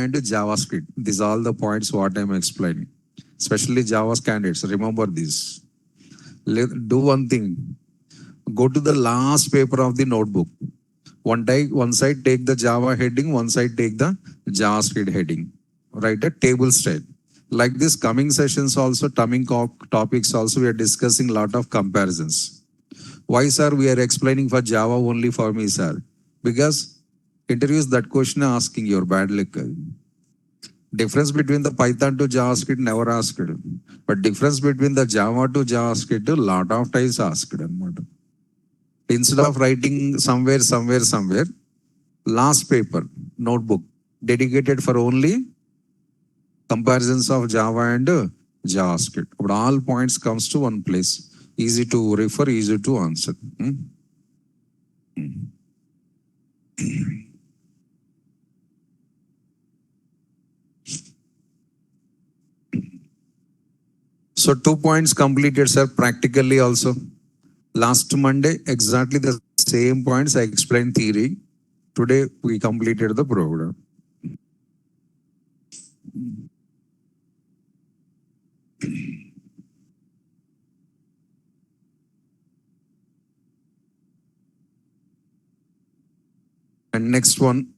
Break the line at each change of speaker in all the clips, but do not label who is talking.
and JavaScript. These are all the points what I'm explaining. Especially Java candidates. Remember this. Do one thing. Go to the last paper of the notebook. One side take the Java heading, one side take the JavaScript heading. Write a table style. Like this coming sessions also, coming topics also, we are discussing a lot of comparisons. Why, sir, we are explaining for Java only for me, sir? Because interviews that question asking your bad luck. Difference between the Python to JavaScript never asked. But difference between the Java to JavaScript, a lot of times asked. Instead of writing somewhere, last paper, notebook, dedicated for only comparisons of Java and JavaScript. But all points comes to one place. Easy to refer, easy to answer. So 2 points completed, sir, practically also. Last Monday, exactly the same points I explained theory. Today, we completed the program. And next one,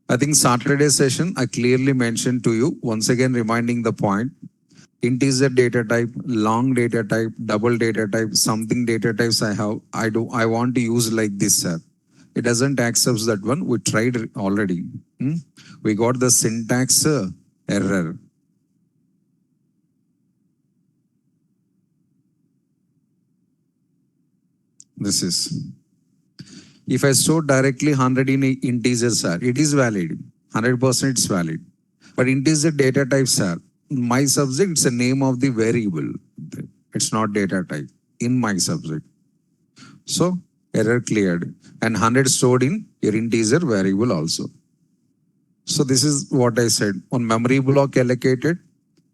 I think Saturday session, I clearly mentioned to you, once again reminding the point, integer data type, long data type, double data type, something data types I want to use like this, sir. It doesn't accept that one. We tried already. We got the syntax error. This is. If I store directly 100 in integers, sir, it is valid. 100% it's valid. But integer data type, sir, my subject, it's a name of the variable. It's not data type in my subject. So error cleared. And 100 stored in your integer variable also. So this is what I said. On memory block allocated,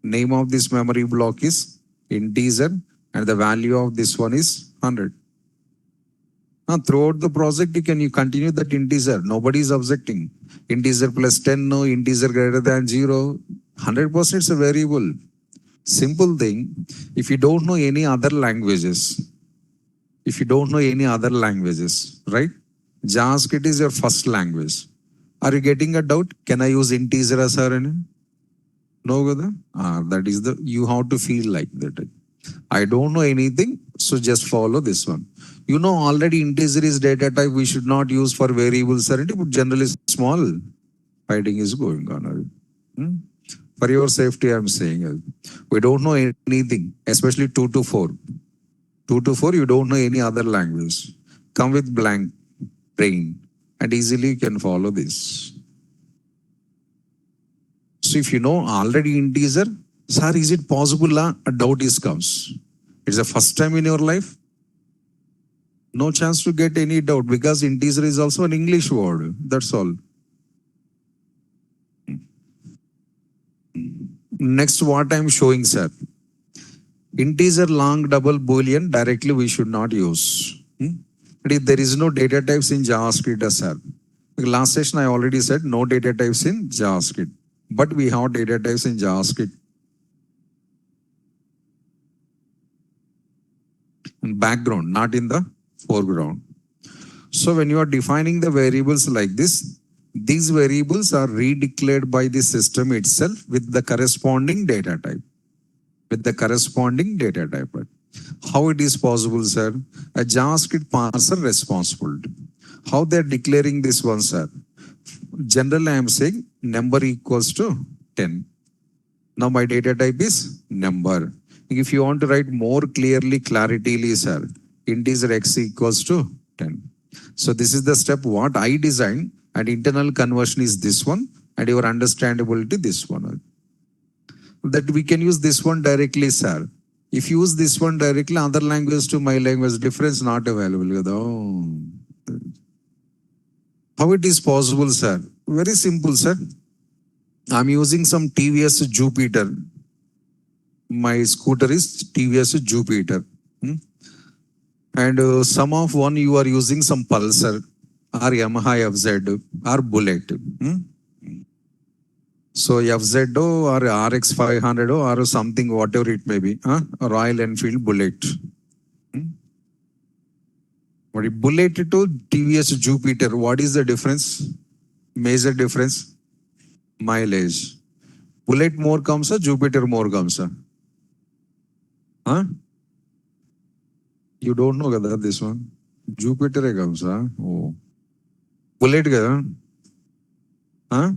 name of this memory block is integer and the value of this one is 100. Now, throughout the project, you continue that integer. Nobody is objecting. Integer plus 10, no, integer greater than 0. 100% is a variable. Simple thing. If you don't know any other languages, right? JavaScript is your first language. Are you getting a doubt? Can I use integer as RNA? No, that is you have to feel like that. I don't know anything, so just follow this one. You know already integer is data type, we should not use for variables, but generally small fighting is going on. For your safety, I'm saying, we don't know anything, especially 2 to 4. 2 to 4, you don't know any other language. Come with blank brain and easily you can follow this. So if you know already integer, sir, is it possible? A doubt comes. It's the first time in your life. No chance to get any doubt because integer is also an English word. That's all. Next, what I'm showing, sir. Integer long double boolean directly we should not use. There is no data types in JavaScript, sir. Last session I already said no data types in JavaScript. But we have data types in JavaScript. In background, not in the foreground. So when you are defining the variables like this, these variables are redeclared by the system itself with the corresponding data type. How it is possible, sir? A JavaScript parser responsible. How they are declaring this one, sir? Generally, I am saying number equals to 10. Now my data type is number. If you want to write more clarity, sir, integer x equals to 10. So this is the step what I designed, and internal conversion is this one, and your understandability this one. That we can use this one directly, sir. If you use this one directly, other language to my language, difference not available. How it is possible, sir? Very simple, sir. I'm using some TVS Jupiter. My scooter is TVS Jupiter. And some of one you are using some Pulsar or Yamaha FZ or Bullet. So FZ or RX 500 or something, whatever it may be, Royal Enfield Bullet. But Bullet to TVS Jupiter, what is the difference? Major difference? Mileage. Bullet more comes, Jupiter more comes. Huh? You don't know kada this one. Jupiter comes. Oh. Bullet kada? Huh?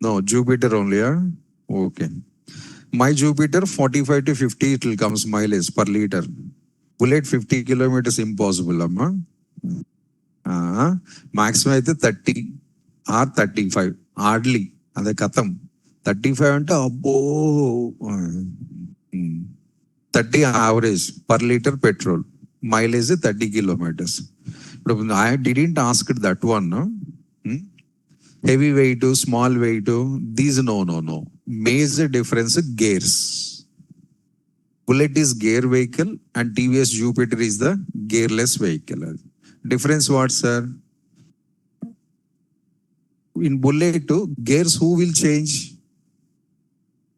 No, Jupiter only. Okay. My Jupiter 45 to 50 it will comes mileage per liter. Bullet 50 kilometers impossible amma. Maximum అయితే 30 or 35 hardly అదే కథం 35 అంటే అబ్బో 30 average per litre petrol mileage 30 kilometers. ఇప్పుడు I didn't ask that one heavy weight, small weight, these no. Major difference gears. Bullet is gear vehicle and TVS Jupiter is the gearless vehicle. Difference what, sir? In Bullet, gears who will change?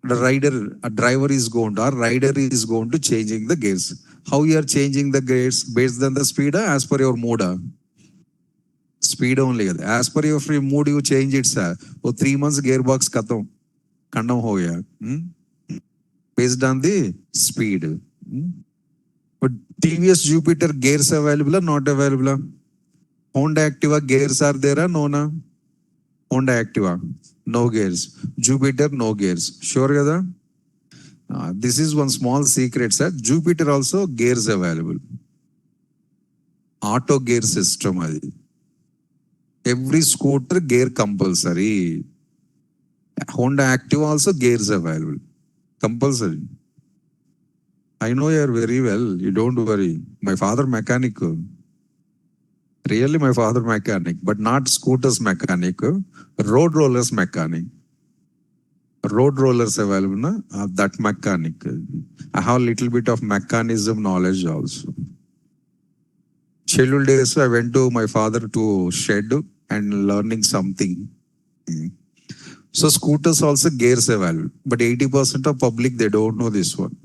The rider, a driver is going to, or rider is going to changing the gears. How you are changing the gears? Based on the speed as per your mood? Speed only. As per your free mood, you change it, sir. Oh, 3 months gearbox khatam. Kandam ho gaya. Based on the speed. But TVS Jupiter gears available or not available? Honda Activa gears are there or no? Honda Activa, no gears. Jupiter, no gears. Sure kada? This is one small secret, sir. Jupiter also gears available. Auto gear system. Every scooter gear compulsory. Honda Activa also gears available. Compulsory. I know you are very well. You don't worry. My father mechanic. Really my father mechanic. But not scooters mechanic. Road rollers mechanic. Road rollers available. Na? That mechanic. I have a little bit of mechanism knowledge also. Childhood days, I went to my father to shed and learning something. So scooters also gears available, but 80% of public, they don't know this one.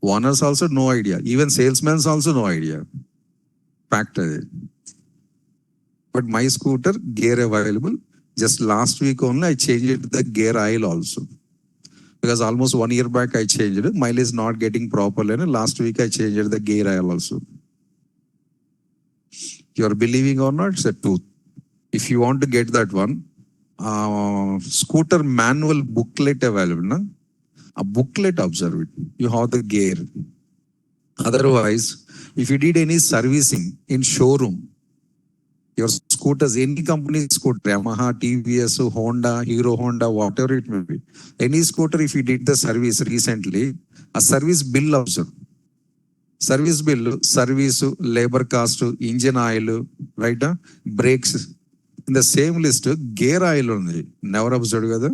Owners also no idea. Even salesmen also no idea. Fact. But my scooter gear available. Just last week only I changed the gear oil also. Because almost 1 year back I changed it. Mileage is not getting proper. And last week I changed the gear oil also. You are believing or not, it's a truth. If you want to get that one, scooter manual booklet available. Na? A booklet, observe it. You have the gear. Otherwise, if you did any servicing in showroom, your scooters, any company scooter, Yamaha, TVS, Honda, Hero Honda, whatever it may be, any scooter, if you did the service recently, a service bill observe. Service bill, service, labor cost, engine oil, right? Brakes. In the same list, gear oil only. Never observed kada?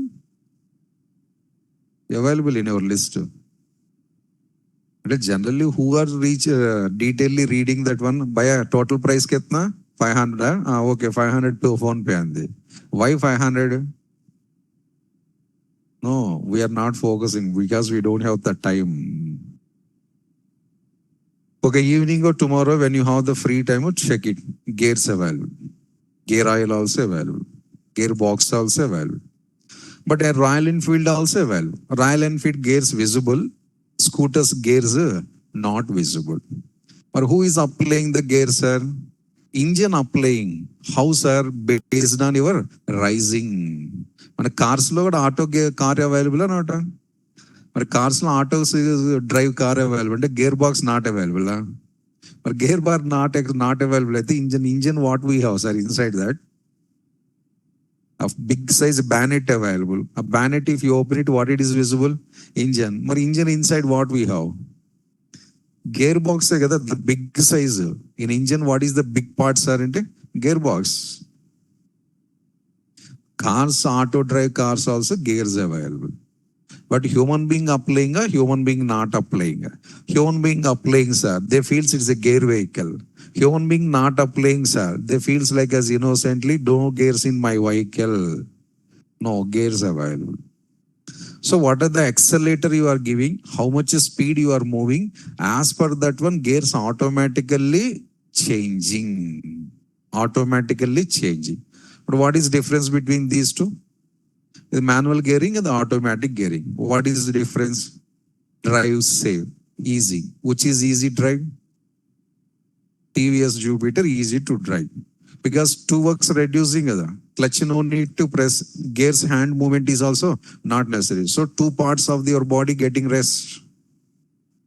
Available in your list. Generally, who are detailedly reading that one? By a total price ketna? 500. Okay, 500 to phone pay andi. Why 500? No, we are not focusing because we don't have the time. Okay, evening or tomorrow when you have the free time, check it. Gears available. Gear oil also available. Gear box also available. But a Royal Enfield also available. Royal Enfield gears visible. Scooters gears not visible. Or who is applying the gears, sir? Engine applying. How, sir? Based on your rising. When cars load auto car available or not? But cars auto drive car available, but gearbox not available. But gearbox not available. I think engine what we have, sir, inside that. A big size bonnet available. A bonnet, if you open it, what it is visible? Engine. But engine inside what we have? Gearbox, the big size. In engine, what is the big part, sir? Gearbox. Cars, auto drive cars also gears available. But human being applying, a human being not applying. Human being applying, sir, they feels it's a gear vehicle. Human being not applying, sir, they feels like as innocently, no gears in my vehicle. No gears available. So what are the accelerator you are giving? How much speed you are moving? As per that one, gears automatically changing. Automatically changing. But what is difference between these two? The manual gearing and the automatic gearing. What is the difference? Drive save. Easy. Which is easy drive? TVS Jupiter, easy to drive. Because two works reducing other. Clutch no need to press. Gears hand movement is also not necessary. So two parts of your body getting rest.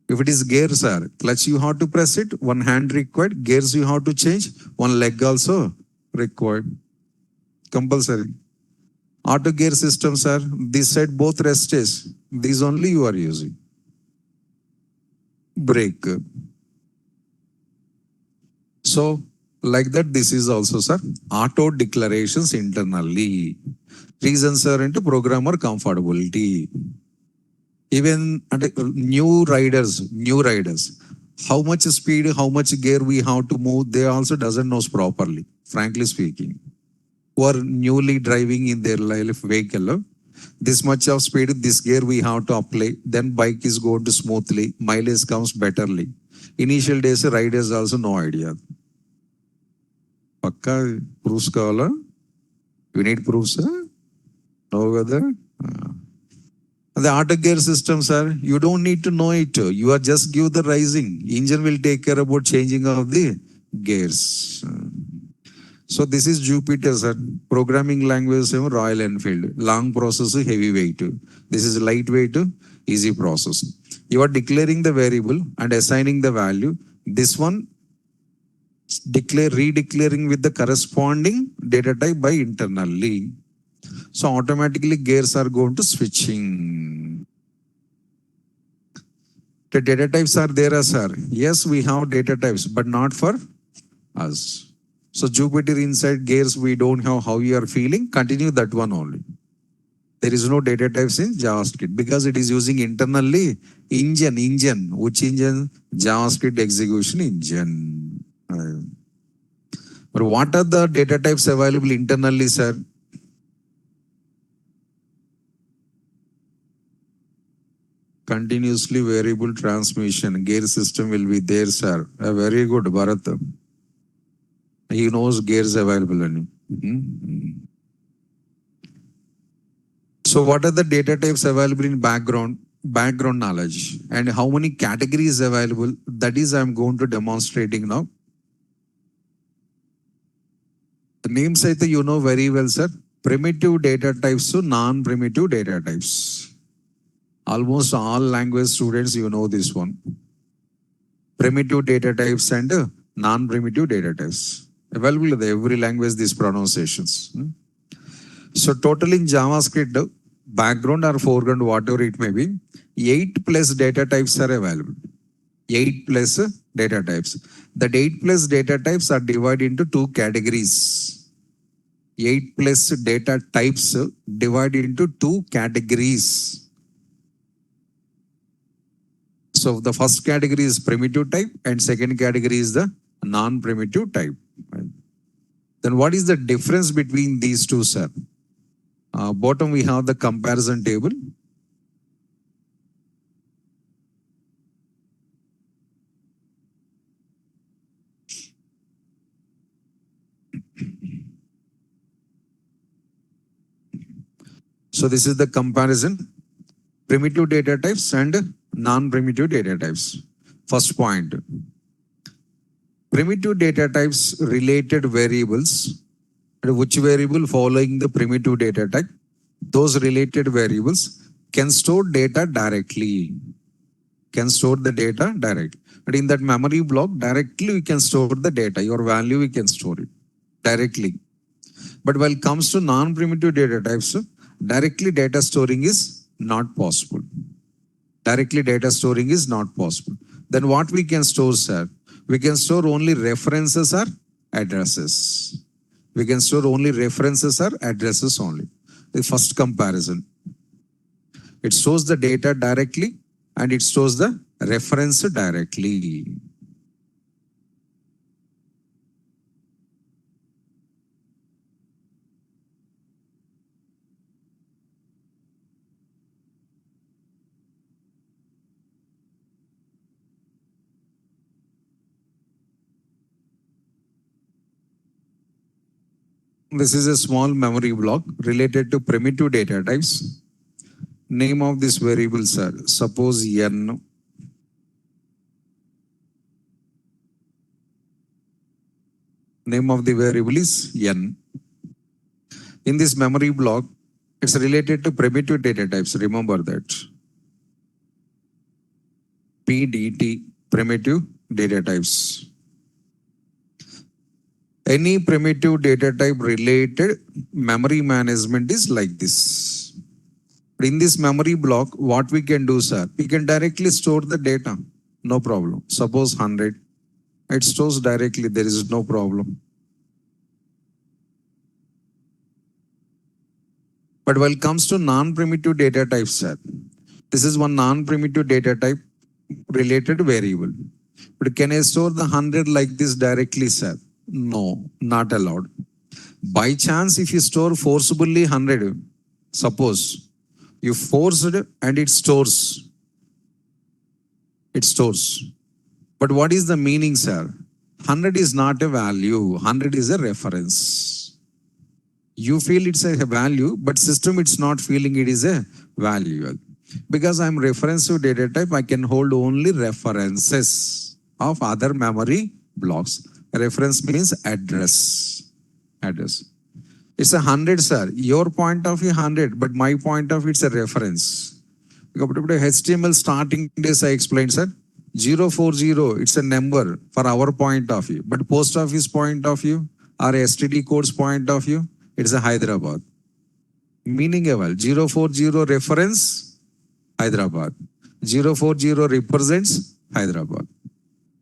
If it is gears, sir, clutch you have to press it, one hand required, gears you have to change, one leg also required. Compulsory. Auto gear system, sir, this side both rest is. These only you are using. Brake. So, like that, this is also, sir, auto declarations internally. Reasons are into programmer comfortability. Even new riders, how much speed, how much gear we have to move, they also doesn't know properly, frankly speaking. Who are newly driving in their life vehicle, this much of speed, this gear we have to apply, then bike is going to smoothly, mileage comes betterly. Initial days, riders also no idea. Pakka proofs kavala? You need proofs, sir? No whether? The auto gear system, sir, you don't need to know it. You are just give the rising. Engine will take care about changing of the gears. So this is Jupiter, sir. Programming language, Royal Enfield. Long process, heavy weight. This is lightweight, easy process. You are declaring the variable and assigning the value. This one, redeclaring with the corresponding data type by internally. So automatically gears are going to switching. The data types are there, sir. Yes, we have data types, but not for us. So Jupiter inside gears, we don't have how you are feeling. Continue that one only. There is no data types in JavaScript because it is using internally engine. Which engine? JavaScript execution engine. But what are the data types available internally, sir? Continuously variable transmission. Gear system will be there, sir. Very good, Bharat. He knows gears available. So what are the data types available in background knowledge, and how many categories available? That is I'm going to demonstrating now. The names I think you know very well, sir. Primitive data types to non-primitive data types. Almost all language students, you know this one. Primitive data types and non-primitive data types. Available in every language, these pronunciations. So total in JavaScript, background or foreground, whatever it may be, 8 plus data types are available. 8 plus data types. That 8 plus data types are divided into 2 categories. 8 plus data types divided into 2 categories. So the first category is primitive type and second category is the non-primitive type. Then what is the difference between these two, sir? Bottom we have the comparison table. So this is the comparison, primitive data types and non-primitive data types. First point, primitive data types related variables. Which variable following the primitive data type? Those related variables can store data directly. Can store the data directly. But in that memory block, directly we can store the data. Your value, we can store it directly. But when it comes to non-primitive data types, directly data storing is not possible. Directly data storing is not possible. Then what we can store, sir? We can store only references or addresses. We can store only references or addresses only. The first comparison. It stores the data directly and it stores the reference directly. This is a small memory block related to primitive data types. Name of this variable, sir. Suppose n. Name of the variable is n. In this memory block, it's related to primitive data types. Remember that. PDT, primitive data types. Any primitive data type related memory management is like this. In this memory block, what we can do, sir? We can directly store the data. No problem. Suppose 100. It stores directly. There is no problem. But when it comes to non-primitive data types, sir, this is one non-primitive data type related variable. But can I store the 100 like this directly, sir? No, not allowed. By chance, if you store forcibly 100, suppose you force it and it stores. It stores. But what is the meaning, sir? 100 is not a value. 100 is a reference. You feel it's a value, but system it's not feeling it is a value. Because I'm reference to data type, I can hold only references of other memory blocks. Reference means address. Address. It's 100, sir. Your point of view 100, but my point of view it's a reference. HTML starting this I explained, sir. 040, it's a number for our point of view. But post office point of view or STD codes point of view, it's a Hyderabad. Meaning a well, 040 reference, Hyderabad. 040 represents Hyderabad.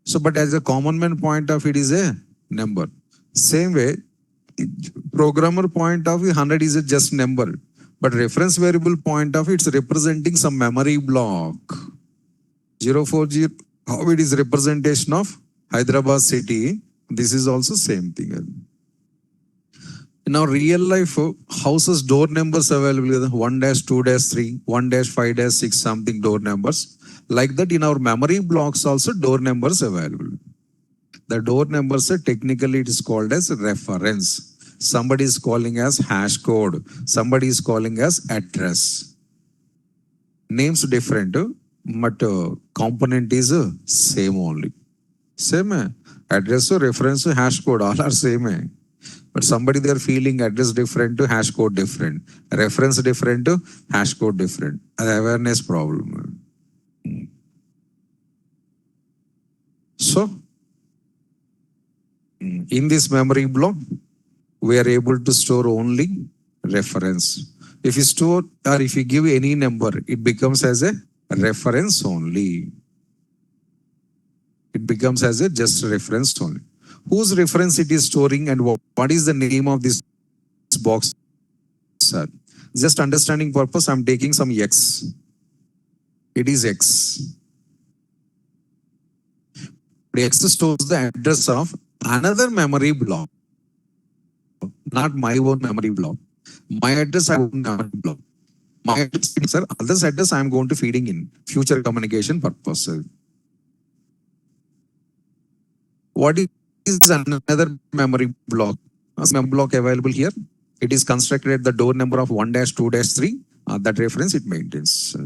So, but as a common man point of it is a number. Same way, programmer point of view, 100 is a just number. But reference variable point of it's representing some memory block. 040, how it is representation of Hyderabad city. This is also same thing. In our real life, houses door numbers available 1-2-3, 1-5-6 something door numbers. Like that in our memory blocks also door numbers available. The door numbers technically it is called as reference. Somebody is calling as hash code. Somebody is calling as address. Names different, but component is same only. Same. Address, reference, hash code, all are same. But somebody they are feeling address different to hash code different. Reference different to hash code different. Awareness problem. So, in this memory block, we are able to store only reference. If you store or if you give any number, it becomes as a reference only. It becomes as a just reference only. Whose reference it is storing and what is the name of this box, sir? Just understanding purpose, I'm taking some X. It is X. X stores the address of another memory block, not my own memory block. My address I own memory block. My address, sir, others address I am going to feeding in future communication purpose. What is another memory block? A memory block available here. It is constructed at the door number of 1-2-3. That reference it maintains.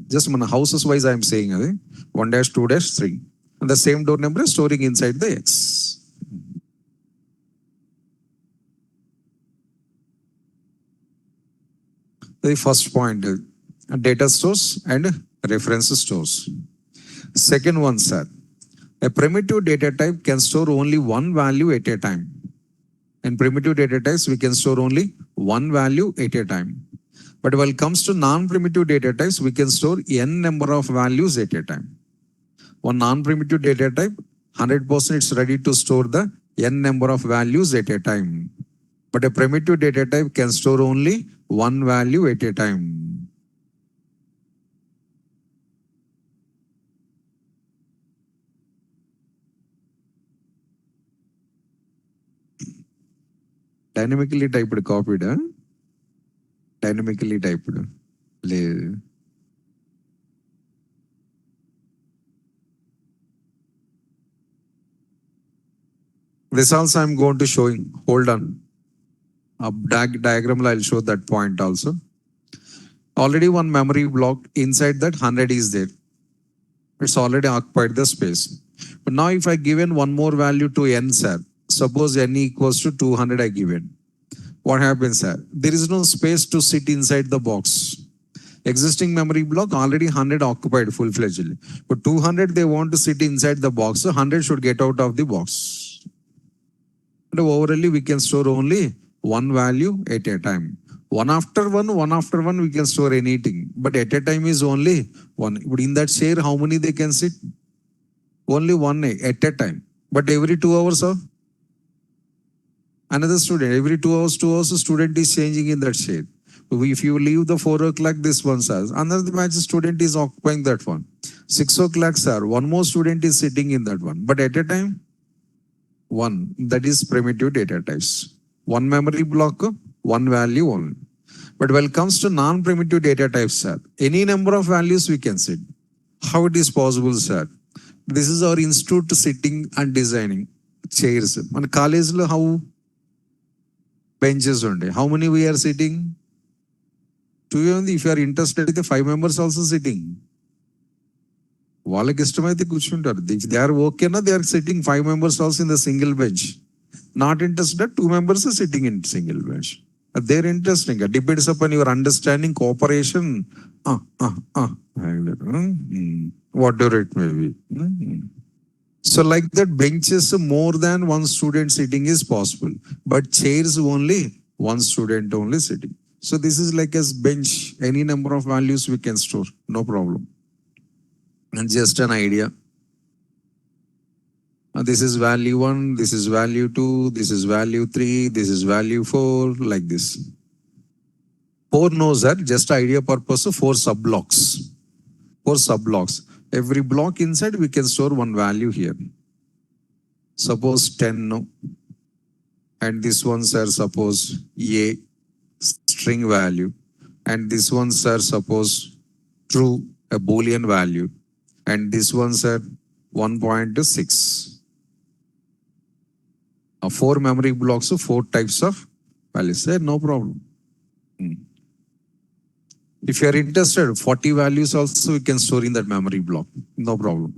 Just houses wise I am saying 1-2-3. And the same door number is storing inside the X. The first point, data stores and reference stores. Second one, sir. A primitive data type can store only one value at a time. In primitive data types, we can store only one value at a time. But when it comes to non-primitive data types, we can store n number of values at a time. One non-primitive data type, 100% it's ready to store the n number of values at a time. But a primitive data type can store only one value at a time. Dynamically typed copied, huh? Dynamically typed. లేదు. This also I'm going to showing. Hold on. Diagram I'll show that point also. Already one memory block inside that 100 is there. It's already occupied the space. But now if I given one more value to n, sir, suppose n equals to 200 I given. What happens, sir? There is no space to sit inside the box. Existing memory block already 100 occupied full-fledged. But 200 they want to sit inside the box. So 100 should get out of the box. And overall we can store only one value at a time. One after one we can store anything. But at a time is only one. But in that share, how many they can sit? Only one at a time. But every 2 hours, another student. Every 2 hours, a student is changing in that share. If you leave the 4 o'clock, this one says. Another batch student is occupying that one. 6 o'clock, sir. One more student is sitting in that one. But at a time, one. That is primitive data types. One memory block, one value only. But when it comes to non-primitive data types, sir, any number of values we can set. How it is possible, sir? This is our institute sitting and designing chairs. And college, how benches only. How many we are sitting? If you are interested, the 5 members also sitting. వాళ్ళకి ఇష్టమైతే కూర్చుంటారు. They are okay, na? They are sitting 5 members also in the single bench. Not interested, 2 members are sitting in single bench. They're interesting. It depends upon your understanding, cooperation, whatever it may be. So like that, benches more than one student sitting is possible, but chairs only one student only sitting. So this is like a bench. Any number of values we can store, no problem. And just an idea. This is value 1, this is value 2, this is value 3, this is value 4, like this. 4 nodes are just idea purpose of 4 subblocks. 4 subblocks. Every block inside we can store one value here. Suppose 10, no. And this one, sir, suppose A, string value. And this one, sir, suppose true, a Boolean value. And this one, sir, 1.6. 4 memory blocks of 4 types of values. No problem. If you are interested, 40 values also we can store in that memory block. No problem.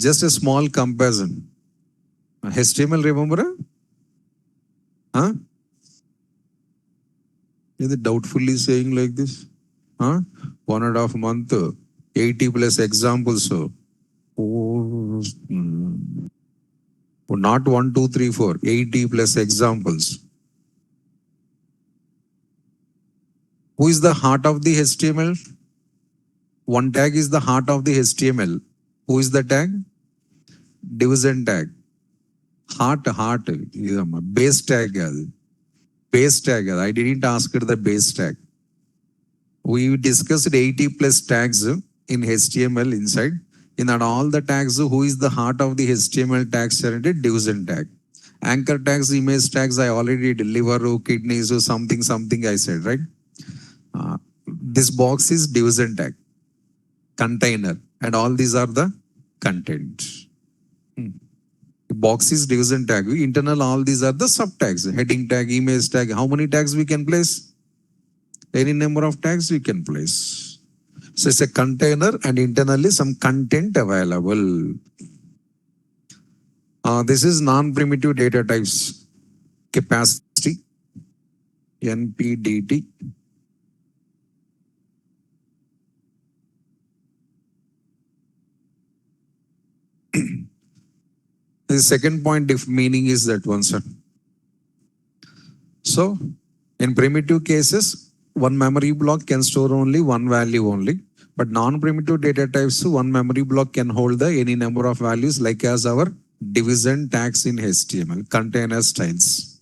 Just a small comparison. HTML, remember? Huh? Is it doubtfully saying like this? 1.5 month, 80 plus examples. Not 1, 2, 3, 4, 80 plus examples. Who is the heart of the HTML? One tag is the heart of the HTML. Who is the tag? Division tag. Heart. Base tag. Base tag. I didn't ask it the base tag. We discussed 80 plus tags in HTML inside. In that all the tags, who is the heart of the HTML tags? Division tag. Anchor tags, image tags, I already did. Liver, kidneys, something I said, right? This box is division tag. Container. And all these are the content. Box is division tag. Internal, all these are the subtags. Heading tag, image tag. How many tags we can place? Any number of tags we can place. So it's a container and internally some content available. This is non-primitive data types. Capacity, NPDT. The second point of meaning is that one, sir. So in primitive cases, one memory block can store only one value only. But non-primitive data types, one memory block can hold any number of values like as our division tags in HTML, container styles.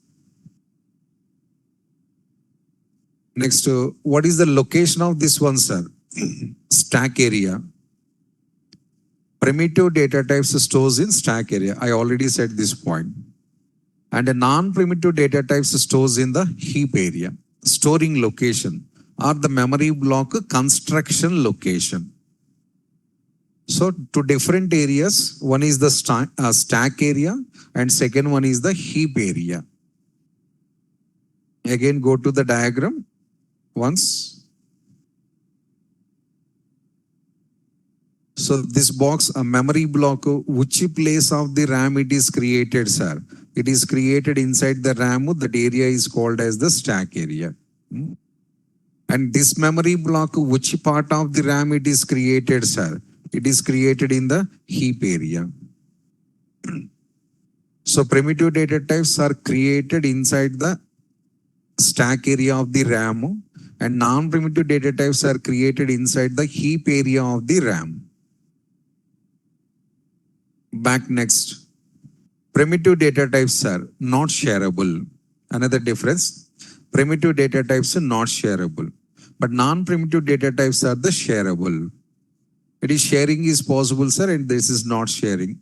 Next, what is the location of this one, sir? Stack area. Primitive data types stores in stack area. I already said this point. And a non-primitive data types stores in the heap area, storing location, or the memory block construction location. So two different areas, one is the stack area and second one is the heap area. Again, go to the diagram once. So this box, a memory block, which place of the RAM it is created, sir? It is created inside the RAM, that area is called as the stack area. And this memory block, which part of the RAM it is created, sir? It is created in the heap area. So primitive data types are created inside the stack area of the RAM, and non-primitive data types are created inside the heap area of the RAM. Back next. Primitive data types are not shareable. Another difference. Primitive data types are not shareable, but non-primitive data types are the shareable. It is sharing is possible, sir, and this is not sharing.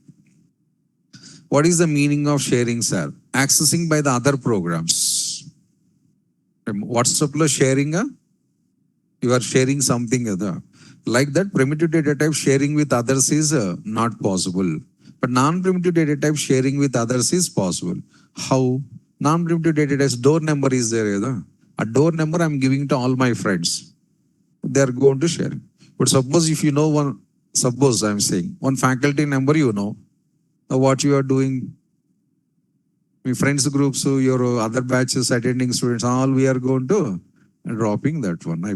What is the meaning of sharing, sir? Accessing by the other programs. WhatsApp sharing, you are sharing something other. Like that, primitive data type sharing with others is not possible. But non-primitive data type sharing with others is possible. How? Non-primitive data type door number is there. A door number I'm giving to all my friends. They are going to share. But suppose if you know one, suppose I'm saying one faculty number, you know what you are doing. My friends groups, your other batches, attending students, all we are going to dropping that one. I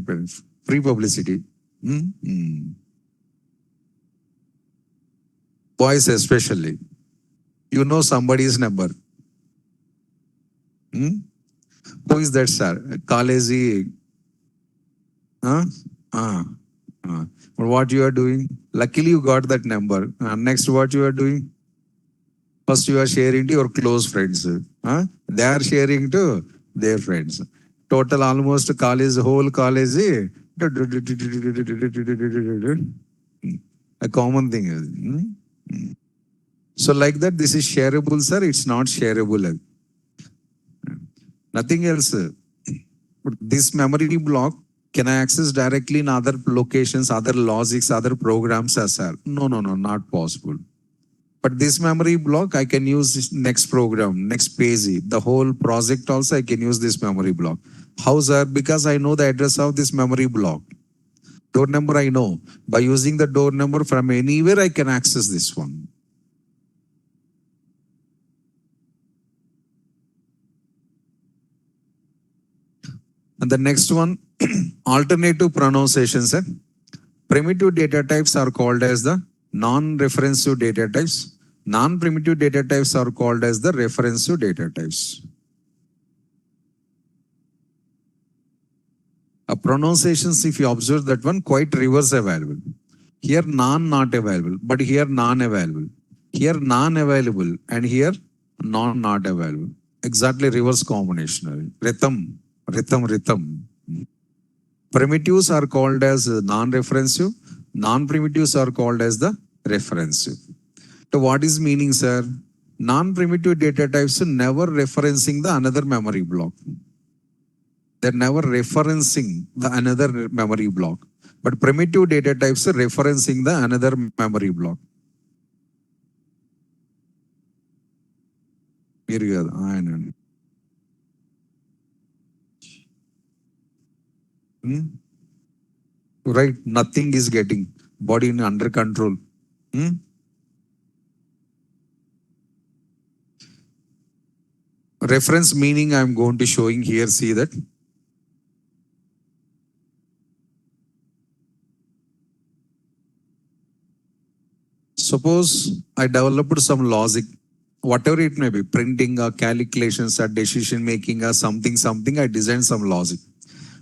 free publicity. Boys especially. You know somebody's number. Who is that, sir? College. But what you are doing? Luckily, you got that number. Next, what you are doing? First, you are sharing to your close friends. They are sharing to their friends. Total almost college, whole college. A common thing. So like that, this is shareable, sir. It's not shareable. Nothing else. But this memory block, can I access directly in other locations, other logics, other programs, sir? No, not possible. But this memory block, I can use this next program, next page, the whole project also, I can use this memory block. How, sir? Because I know the address of this memory block. Door number I know. By using the door number from anywhere, I can access this one. And the next one, alternative pronunciation, sir. Primitive data types are called as the non-referensive data types. Non-primitive data types are called as the referensive data types. Pronunciations, if you observe that one, quite reverse available. Here not available, but here non-available. Here non-available and here not available. Exactly reverse combination. Rhythm. Primitives are called as non-referensive. Non-primitives are called as the referensive. So what is meaning, sir? Non-primitive data types are never referencing the another memory block. They're never referencing the another memory block. But primitive data types are referencing the another memory block. Right, nothing is getting body under control. Reference meaning I'm going to showing here, see that. Suppose I developed some logic, whatever it may be, printing or calculations or decision making or something, I designed some logic.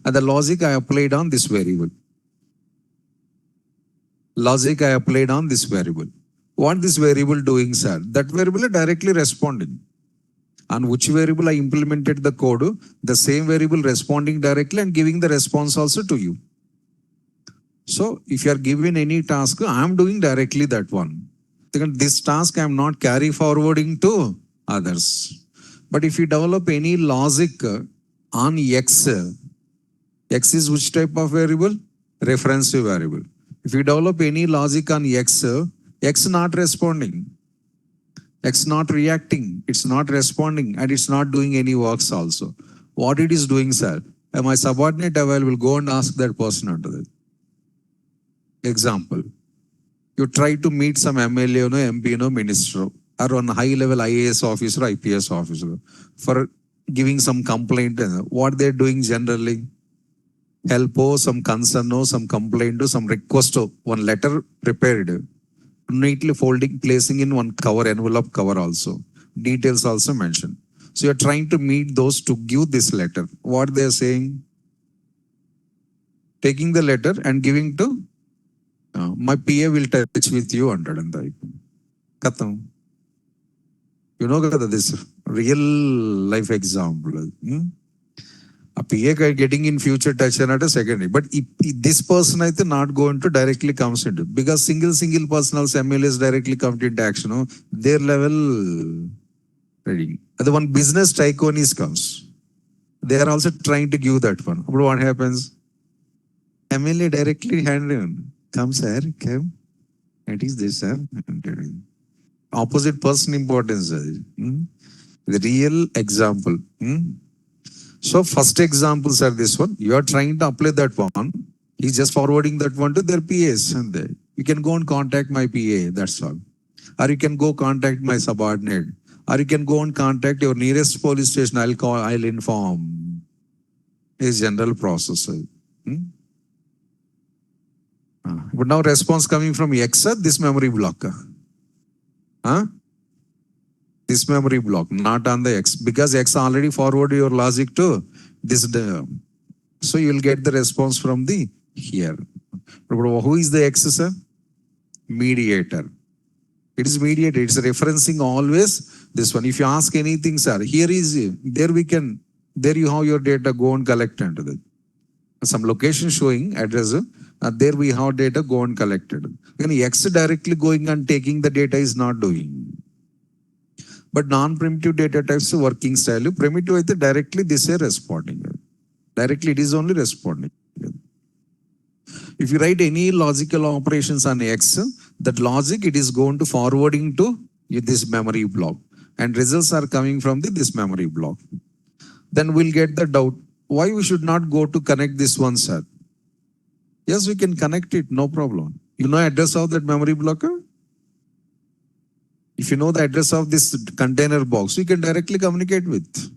And the logic I applied on this variable. Logic I applied on this variable. What this variable doing, sir? That variable is directly responding. On which variable I implemented the code, the same variable responding directly and giving the response also to you. So if you are given any task, I am doing directly that one. This task I am not carry forwarding to others. But if you develop any logic on X, X is which type of variable? Referensive variable. If you develop any logic on X, X not responding, X not reacting, it's not responding, and it's not doing any works also. What it is doing, sir? My subordinate will go and ask that person under that. Example, you try to meet some MLA, MP, minister, or one high level IAS officer, IPS officer for giving some complaint. What they're doing generally? Help or some concern or some complaint or some request or one letter prepared, neatly folding, placing in one cover, envelope cover also. Details also mentioned. So you're trying to meet those to give this letter. What they're saying? Taking the letter and giving to my PA will touch with you 100 and the Katam. You know this real life example. A PA getting in future touch another secondary. But if this person I think not going to directly comes into, because single personals MLAs directly come into action, their level ready. The one business tycoon is comes. They are also trying to give that one. But what happens? MLA directly hand come, sir, come. It is this, sir. Opposite person importance. The real example. So first examples are this one. You are trying to apply that one. He's just forwarding that one to their PAs. And you can go and contact my PA. That's all. Or you can go contact my subordinate. Or you can go and contact your nearest police station. I'll inform. Is general process. But now response coming from X, this memory block. This memory block, not on the X, because X already forwarded your logic to this. So you'll get the response from the here. Who is the X, sir? Mediator. It is mediator. It's referencing always this one. If you ask anything, sir, here is, there you have your data, go and collect into that. Some location showing address, there we have data, go and collect it. When X directly going and taking the data is not doing. But non-primitive data types working style, primitive is directly this is responding. Directly it is only responding. If you write any logical operations on X, that logic it is going to forwarding to this memory block. And results are coming from this memory block. Then we'll get the doubt. Why we should not go to connect this one, sir? Yes, we can connect it, no problem. You know address of that memory blocker? If you know the address of this container box, you can directly communicate with.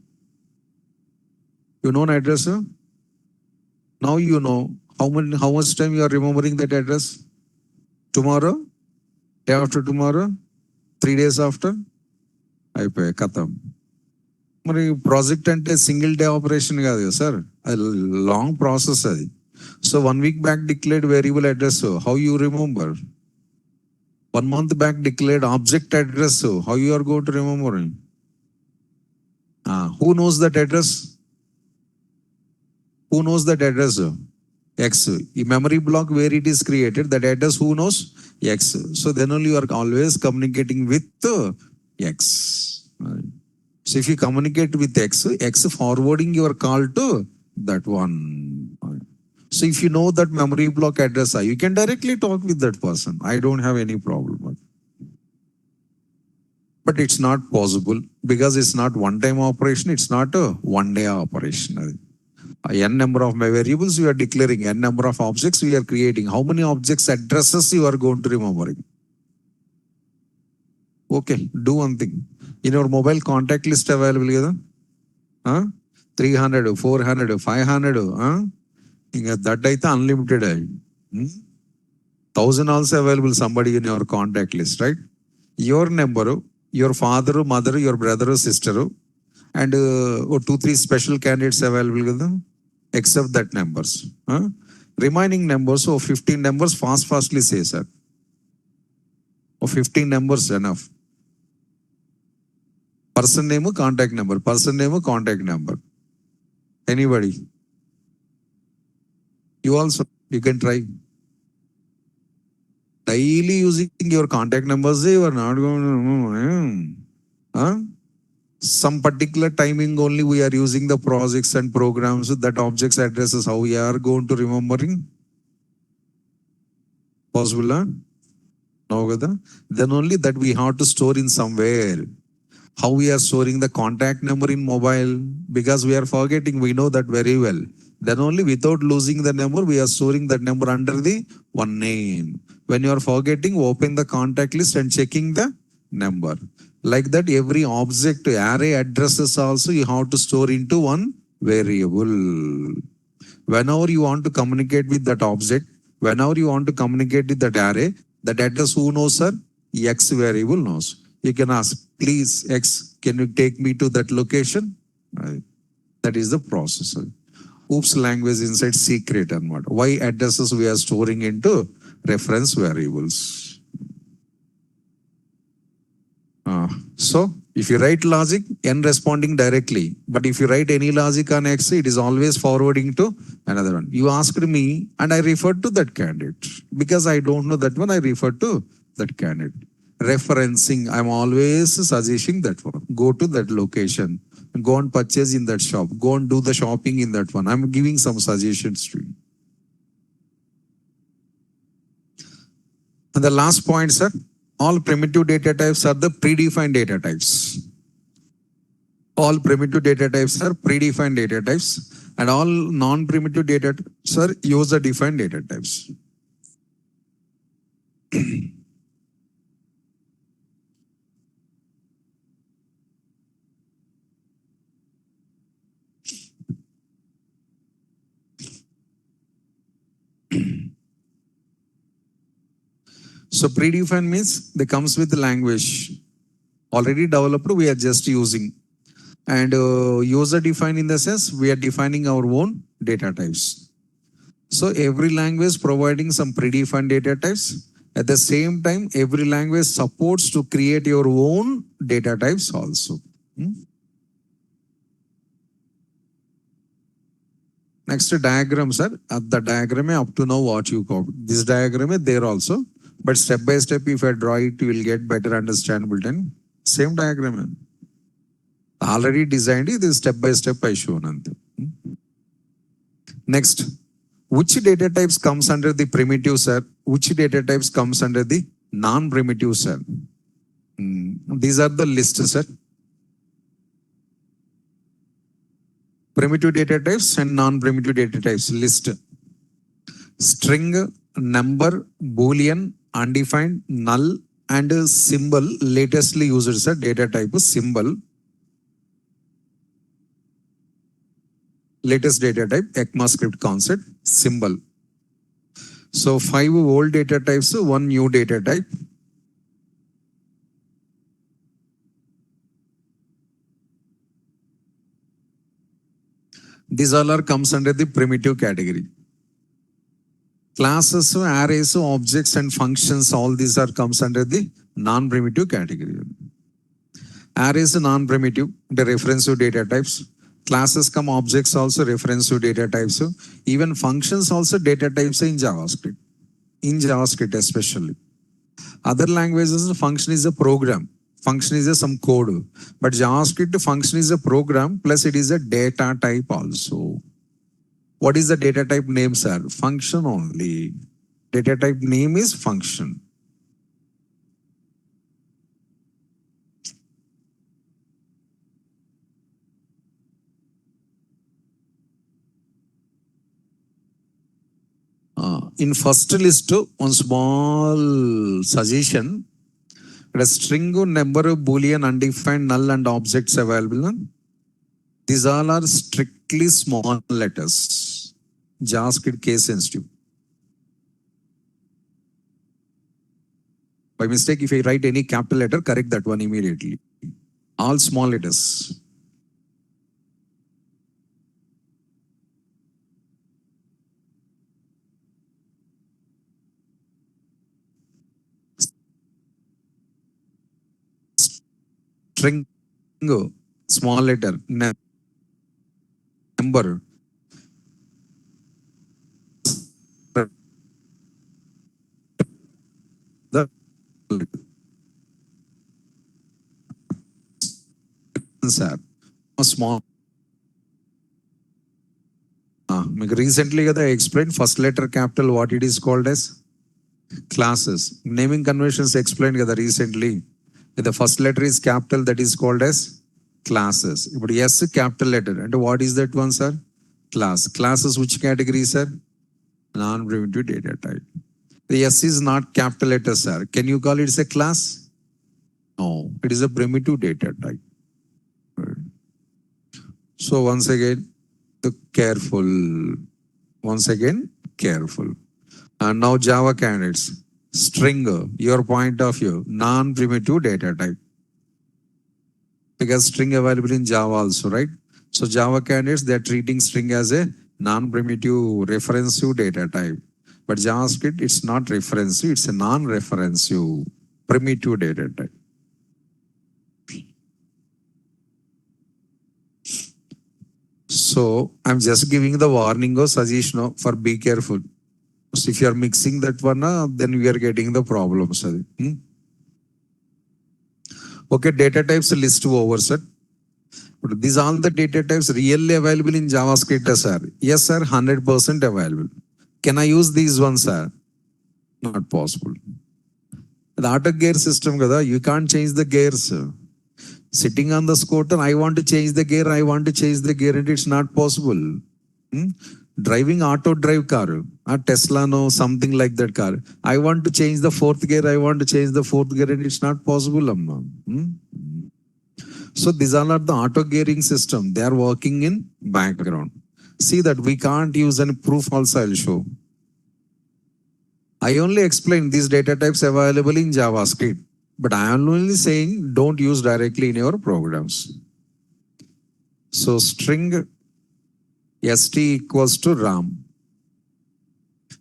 You know an address, sir? Now you know how much time you are remembering that address? Tomorrow? Day after tomorrow? 3 days after? Aipaye, katam. Project ante single day operation kaadu, sir. A long process. So 1 week back declared variable address, how you remember? 1 month back declared object address, how you are going to remember? Who knows that address? Who knows that address? X. The memory block where it is created, that address who knows? X. So then only you are always communicating with X. So if you communicate with X, X forwarding your call to that one. So if you know that memory block address, you can directly talk with that person. I don't have any problem. But it's not possible because it's not one-time operation. It's not a one-day operation. N number of variables you are declaring, N number of objects we are creating. How many objects addresses you are going to remember? Okay, do one thing. In your mobile contact list available, 300, 400, 500, that is unlimited. 1,000 also available somebody in your contact list, right? Your number, your father, mother, your brother, sister, and 2-3 special candidates available, except that numbers. Remaining numbers, 15 numbers, fastly say, sir. 15 numbers enough. Person name, contact number. Person name, contact number. Anybody? You also, you can try. Daily using your contact numbers, you are not going to. some particular timing only we are using the projects and programs, that objects addresses, how we are going to remembering? Possible? No, kada? Then only that we have to store in somewhere. How we are storing the contact number in mobile, because we are forgetting, we know that very well. Then only without losing the number, we are storing that number under the one name. When you are forgetting, open the contact list and checking the number. Like that, every object array addresses also you have to store into one variable. Whenever you want to communicate with that object, whenever you want to communicate with that array, that address who knows, sir? X variable knows. You can ask, please, X, can you take me to that location? Right. That is the processor. Oops language inside secret and what? Why addresses we are storing into reference variables. So if you write logic, N responding directly. But if you write any logic on X, it is always forwarding to another one. You asked me and I referred to that candidate. Because I don't know that one, I refer to that candidate. Referencing, I'm always suggesting that one. Go to that location. Go and purchase in that shop. Go and do the shopping in that one. I'm giving some suggestions to you. And the last point, sir. All primitive data types are the predefined data types. All primitive data types are predefined data types, and all non-primitive data types are user-defined data types. So predefined means they comes with the language already developed, we are just using. And user-defined in the sense, we are defining our own data types. So every language providing some predefined data types. At the same time, every language supports to create your own data types also. Next diagram, sir. At the diagram, up to now what you copied. This diagram is there also. But step by step, if I draw it, you will get better understandable. Then same diagram. Already designed it, this step by step I shown. Next, which data types comes under the primitive, sir? Which data types comes under the non-primitive, sir? These are the lists, sir. Primitive data types and non-primitive data types list. String, number, boolean, undefined, null, and symbol. Latestly used, sir, data type symbol. Latest data type, ECMAScript concept, symbol. So 5 old data types, 1 new data type. These all are comes under the primitive category. Classes, arrays, objects and functions, all these are comes under the non-primitive category. Arrays non-primitive, the referensive data types. Classes come objects also referensive data types. Even functions also data types in JavaScript. In JavaScript especially. Other languages, function is a program. Function is some code. But JavaScript function is a program plus it is a data type also. What is the data type name, sir? Function only. Data type name is function. In first list, one small suggestion. A string, number, boolean, undefined, null, and objects available. These all are strictly small letters. JavaScript case sensitive. By mistake, if I write any capital letter, correct that one immediately. All small letters. String, small letter, number. The sir. A small. Recently, I explained first letter capital what it is called as classes. Naming conventions explained recently. If the first letter is capital, that is called as classes. But yes, capital letter. And what is that one, sir? Class. Classes which category, sir? Non-primitive data type. The S is not capital letter, sir. Can you call it a class? No, it is a primitive data type. So once again, careful. Once again, careful. And now Java candidates. String, your point of view, non-primitive data type. Because string available in Java also, right? So Java candidates, they're treating string as a non-primitive referensive data type. But JavaScript, it's not referensive, it's a non-referensive primitive data type. So I'm just giving the warning or suggestion for be careful. So if you are mixing that one, then we are getting the problems. Okay, data types list over, sir. But these all the data types really available in JavaScript, sir. Yes, sir, 100% available. Can I use these ones, sir? Not possible. The auto gear system, you can't change the gears. Sitting on the scooter, I want to change the gear, and it's not possible. Driving auto drive car, a Tesla, no, something like that car. I want to change the fourth gear, and it's not possible. So these are not the auto gearing system. They are working in background. See that we can't use any proof also I'll show. I only explained these data types available in JavaScript, but I am only saying don't use directly in your programs. So string st equals to RAM.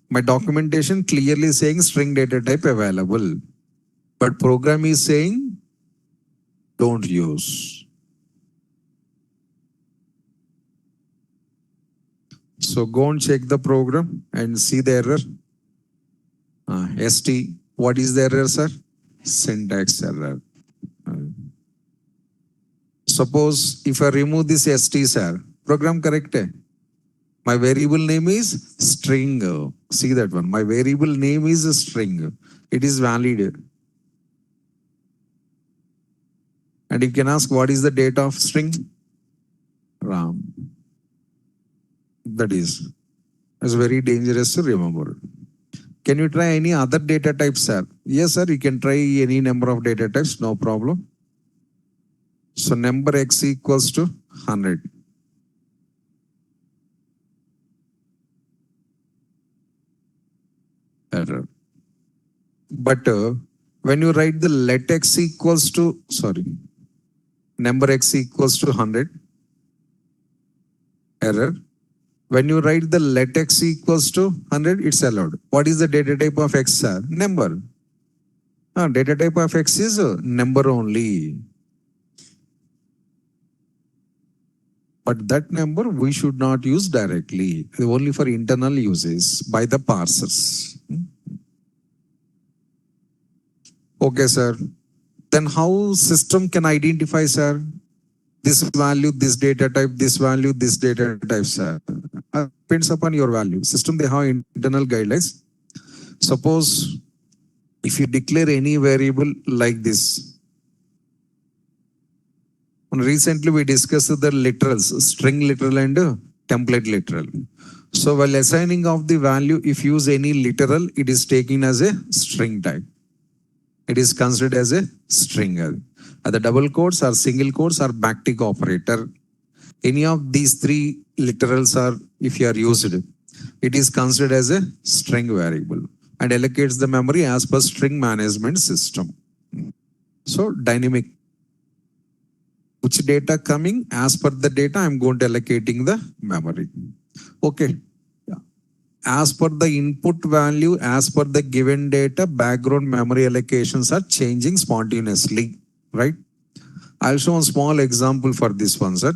My documentation clearly saying string data type available, but program is saying don't use. So go and check the program and see the error. ST, what is the error, sir? Syntax error. Suppose if I remove this ST, sir, program correct. My variable name is string. See that one. My variable name is a string. It is valid. And you can ask what is the data of string? RAM. That is. It's very dangerous to remember. Can you try any other data types, sir? Yes, sir. You can try any number of data types. No problem. So number x equals to 100. Error. But when you write the let x equals to, number x equals to 100, error. When you write the let x equals to 100, it's allowed. What is the data type of x, sir? Number. Data type of x is number only. But that number we should not use directly, only for internal uses by the parsers. Okay, sir. Then how system can identify, sir? This value, this data type, this value, this data type, sir. Depends upon your value. System, they have internal guidelines. Suppose if you declare any variable like this. Recently, we discussed the literals, string literal and template literal. So while assigning of the value, if you use any literal, it is taken as a string type. It is considered as a string. The double quotes or single quotes or backtick operator. Any of these three literals are, if you are used, it is considered as a string variable and allocates the memory as per string management system. So dynamic. Which data coming as per the data, I'm going to allocating the memory. Okay. As per the input value, as per the given data, background memory allocations are changing spontaneously, right? I'll show a small example for this one, sir.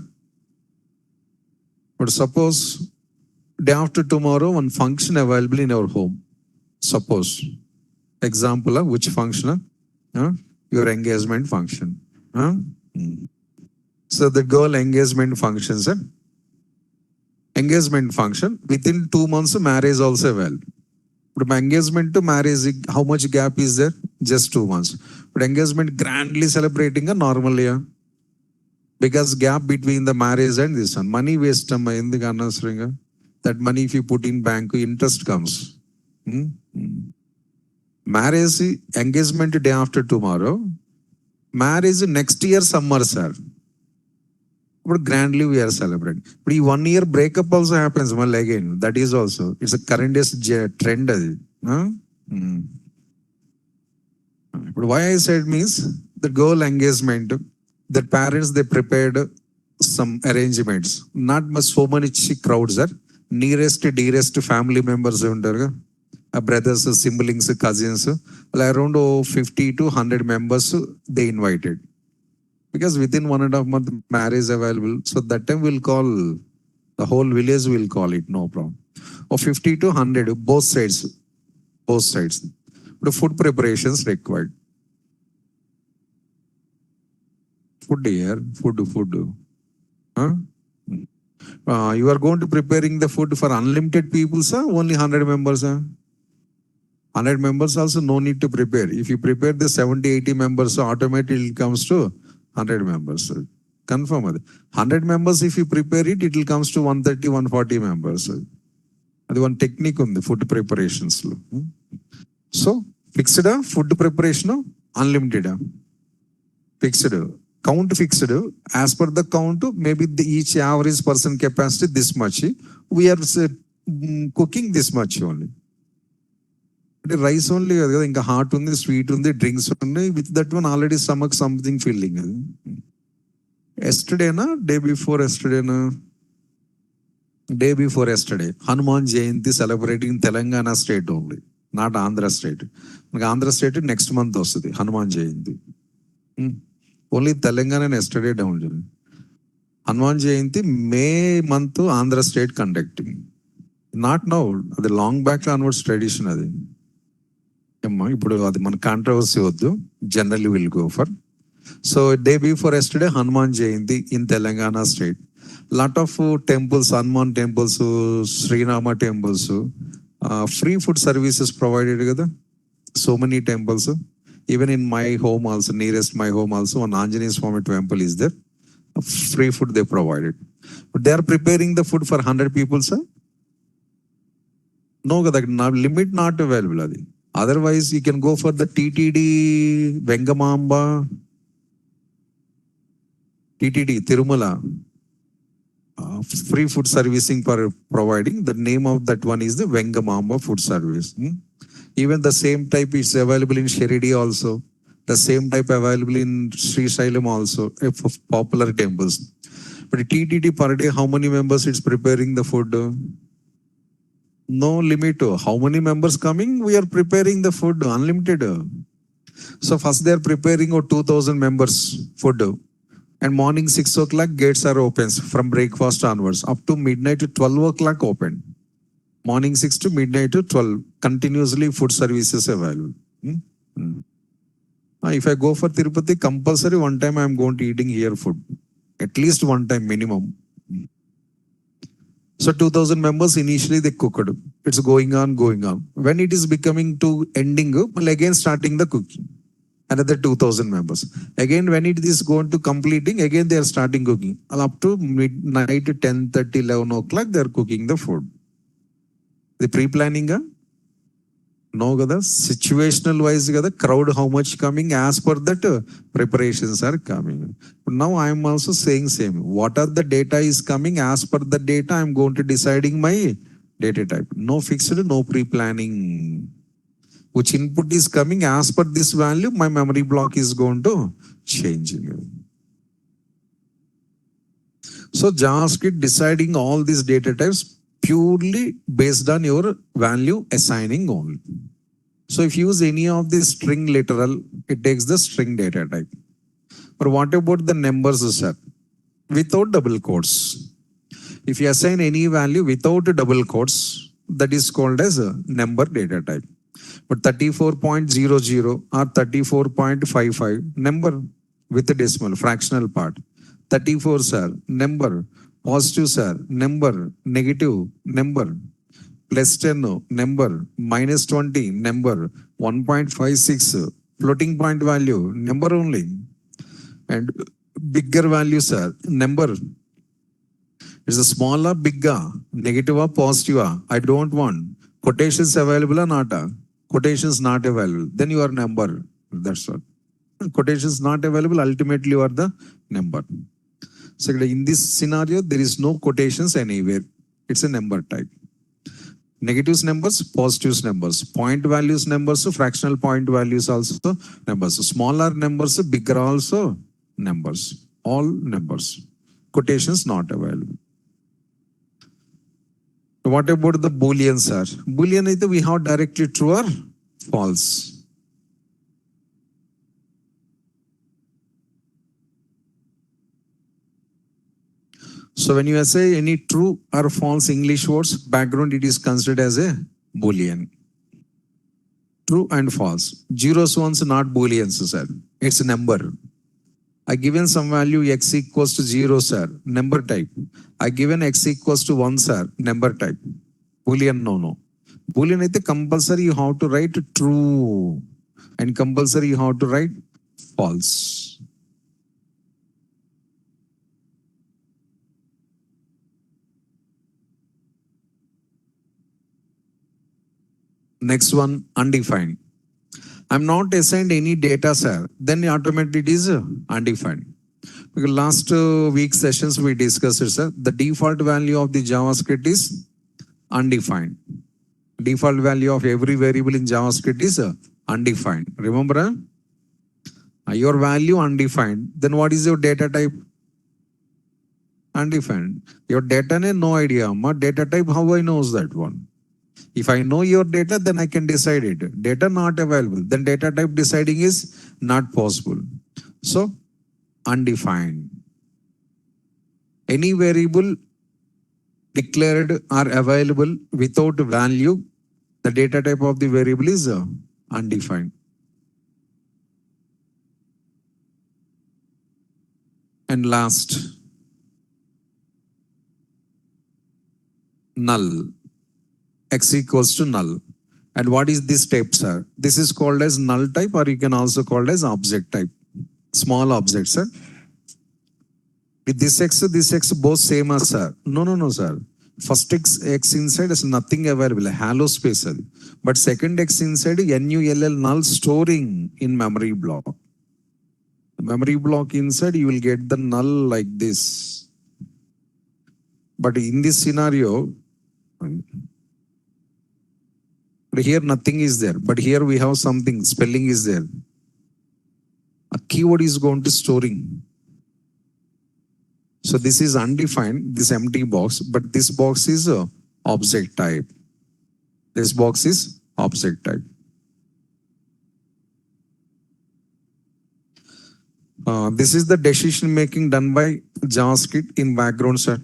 But suppose day after tomorrow, one function available in our home. Suppose, example of which function? Your engagement function. So the goal engagement function, sir. Engagement function within 2 months marriage also well. But my engagement to marriage, how much gap is there? Just 2 months. But engagement grandly celebrating a normal year. Because gap between the marriage and this one. Money waste in the that money if you put in bank, interest comes. Marriage engagement day after tomorrow. Marriage next year summer, sir. But grandly we are celebrating. But 1 year breakup also happens well again. That is also, it's a current trend. But why I said means the goal engagement, the parents, they prepared some arrangements. Not much so many crowds are. Nearest, dearest family members, brothers, siblings, cousins, around 50 to 100 members they invited. Because within 1.5 month marriage available. So that time we'll call, the whole village will call it, no problem. Or 50 to 100, both sides. Both sides. The food preparations required. Food here, food. Huh? You are going to preparing the food for unlimited people, sir? Only 100 members, sir? 100 members also no need to prepare. If you prepare the 70, 80 members, so automatically it comes to 100 members. Sir. Confirm it. 100 members, if you prepare it, it will comes to 130, 140 members. Sir. That's one technique on the food preparations. So, fixed food preparation, unlimited. Fixed. Count fixed. As per the count, maybe each average person capacity this much. We are cooking this much only. Rice only, heart on the sweet on the drinks only. With that one already stomach something filling. Yesterday, day before yesterday, Hanuman Jayanti celebrating Telangana state only, not Andhra state. Andhra state next month also Hanuman Jayanti. Only Telangana yesterday down. Hanuman Jayanti May month Andhra state conducting. Not now, the long back onwards tradition. ఇప్పుడు అది మన controversy వద్దు, generally will go for. So day before yesterday Hanuman Jayanti in Telangana state. Lot of temples, Hanuman temples, Srirama temples, free food services provided కదా. So many temples. Even in my home also, nearest my home also one Anjaneya Swamy temple is there. Free food they provided. But they are preparing the food for 100 people, sir. No, that limit not available. Otherwise, you can go for the TTD, Vengamamba, TTD, Tirumala. Free food servicing for providing. The name of that one is the Vengamamba food service. Even the same type is available in Shirdi also. The same type available in Sri Sailam also, popular temples. But TTD per day, how many members it's preparing the food? No limit. How many members coming? We are preparing the food, unlimited. So first they are preparing 2,000 members food. And morning 6 o'clock gates are open from breakfast onwards. Up to midnight to 12 o'clock open. Morning 6 to midnight to 12. Continuously food services available. If I go for Tirupati, compulsory one time I am going to eating here food. At least one time minimum. So 2,000 members initially they cooked. It's going on. When it is becoming to ending, well, again starting the cooking. Another 2,000 members. Again when it is going to completing, again they are starting cooking. Up to midnight, 10:30, 11 o'clock they are cooking the food. The pre-planning, no, situational wise, crowd how much coming, as per that preparations are coming. But now I am also saying same. What are the data is coming, as per the data I am going to deciding my data type. No fixed, no pre-planning. Which input is coming, as per this value, my memory block is going to change. So JavaScript deciding all these data types purely based on your value assigning only. So if you use any of this string literal, it takes the string data type. But what about the numbers, sir? Without double quotes. If you assign any value without double quotes, that is called as a number data type. But 34.00 or 34.55 number with the decimal, fractional part. 34, sir, number. Positive, sir, number. Negative, number. Plus 10, number. Minus 20, number. 1.56, floating point value, number only. And bigger value, sir, number. It's a smaller, bigger, negative or positive. I don't want. Quotations available or not? Quotations not available. Then your number. That's all. Quotations not available. Ultimately, you are the number. So in this scenario, there is no quotations anywhere. It's a number type. Negatives numbers, positives numbers, point values numbers, fractional point values also numbers. Smaller numbers, bigger also numbers. All numbers. Quotations not available. What about the Boolean, sir? Boolean either we have directly true or false. So when you say any true or false English words, background it is considered as a Boolean. True and false. Zeros, ones, not Booleans, sir. It's a number. I given some value x equals to 0, sir, number type. I given x equals to 1, sir, number type. Boolean, no. Boolean is compulsory you have to write true and compulsory you have to write false. Next one, undefined. I'm not assigned any data, sir. Then automatically it is undefined. Because last week sessions we discussed it, sir. The default value of the JavaScript is undefined. Default value of every variable in JavaScript is undefined. Remember? Your value undefined. Then what is your data type? Undefined. Your data name, no idea. My data type, how I knows that one? If I know your data, then I can decide it. Data not available, then data type deciding is not possible. So, undefined. Any variable declared or available without value, the data type of the variable is undefined. And last, null. X equals to null. And what is this type, sir? This is called as null type, or you can also call it as object type. Small object, sir. With this x both same as, sir. No, sir. First x inside is nothing available, hello space. But second x inside, null null storing in memory block. Memory block inside, you will get the null like this. But in this scenario, here nothing is there, but here we have something, spelling is there. A keyword is going to storing. So this is undefined, this empty box, but this box is object type. This box is object type. This is the decision making done by JavaScript in background, sir.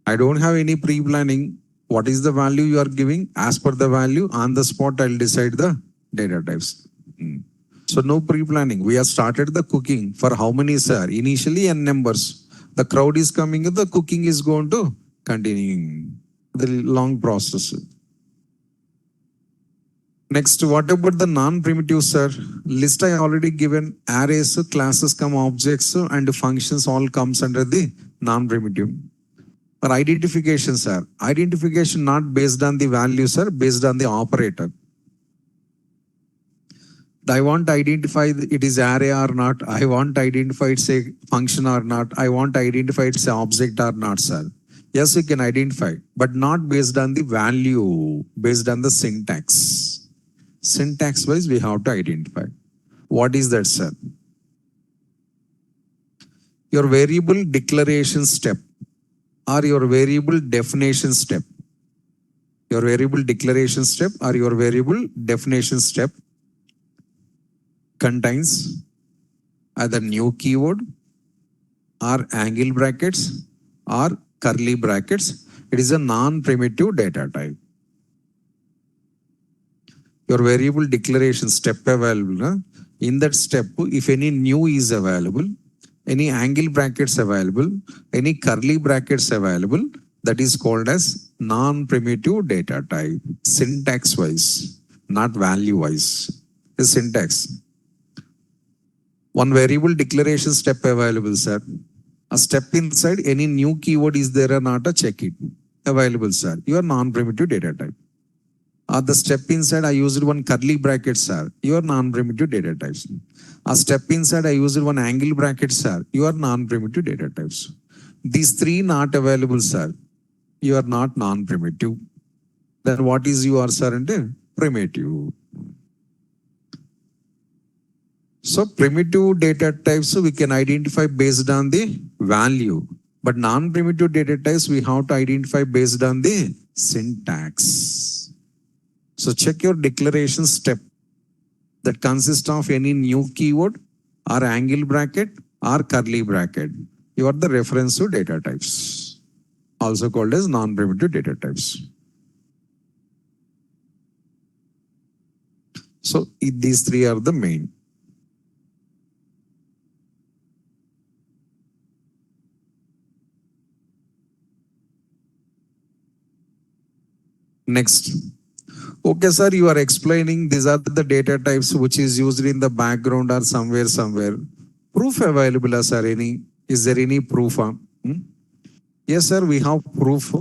I don't have any pre-planning. What is the value you are giving? As per the value, on the spot, I'll decide the data types. So no pre-planning. We have started the cooking for how many, sir? Initially n numbers. The crowd is coming, the cooking is going to continue. The long process. Next, what about the non-primitive, sir? List I already given. Arrays, classes come objects, and functions all comes under the non-primitive. For identification, sir. Identification not based on the value, sir, based on the operator. I want to identify it is array or not. I want to identify it's a function or not. I want to identify it's an object or not, sir. Yes, you can identify, but not based on the value, based on the syntax. Syntax wise, we have to identify. What is that, sir? Your variable declaration step or your variable definition step. Your variable declaration step or your variable definition step contains either new keyword or angle brackets or curly brackets. It is a non-primitive data type. Your variable declaration step available. In that step, if any new is available, any angle brackets available, any curly brackets available, that is called as non-primitive data type, syntax wise, not value wise. The syntax. One variable declaration step available, sir. A step inside any new keyword is there or not, a check it. Available, sir. Your non-primitive data type. The step inside I used one curly brackets, sir. Your non-primitive data types. A step inside I used one angle bracket, sir. Your non-primitive data types. These three not available, sir. You are not non-primitive. Then what is you are, sir? And primitive. So primitive data types we can identify based on the value. But non-primitive data types we have to identify based on the syntax. So check your declaration step that consists of any new keyword or angle bracket or curly bracket. You are the reference to data types, also called as non-primitive data types. So these three are the main. Next. Okay, sir, you are explaining these are the data types which is used in the background or somewhere. Proof available, sir, any? Is there any proof? Yes, sir, we have proof.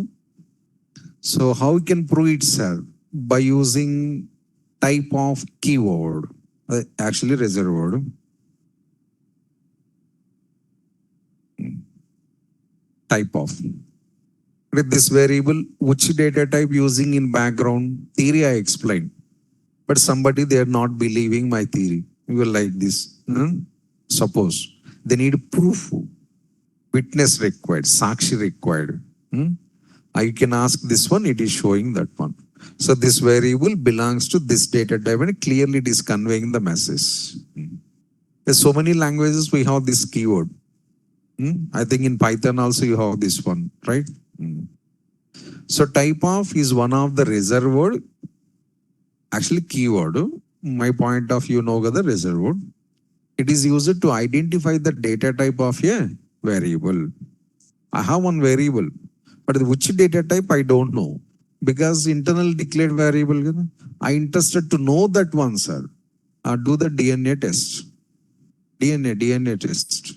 So how we can prove it, sir? By using type of keyword, actually reserved word. Type of. With this variable, which data type using in background, theory I explained. But somebody, they are not believing my theory. You will like this. Suppose they need proof, witness required, sakshi required. I can ask this one, it is showing that one. So this variable belongs to this data type and clearly it is conveying the message. There's so many languages we have this keyword. I think in Python also you have this one, right? So type of is one of the reserved word, actually keyword. My point of view, no other reserved word. It is used to identify the data type of a variable. I have one variable, but which data type I don't know. Because internal declared variable, I interested to know that one, sir. Do the DNA test. DNA test.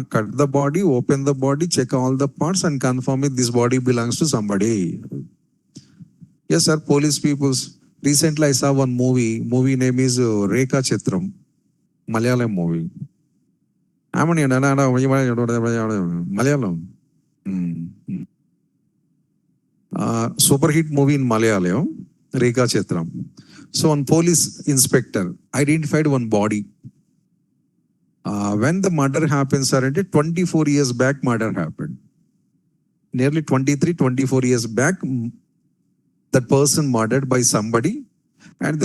Cut the body, open the body, check all the parts and confirm if this body belongs to somebody. Yes, sir, police peoples. Recently I saw one movie. Movie name is Rekha Chitram. Malayalam movie. Malayalam. Super hit movie in Malayalam. Rekha Chitram. So one police inspector identified one body. When the murder happened, sir, 24 years back murder happened. Nearly 24 years back, that person murdered by somebody, and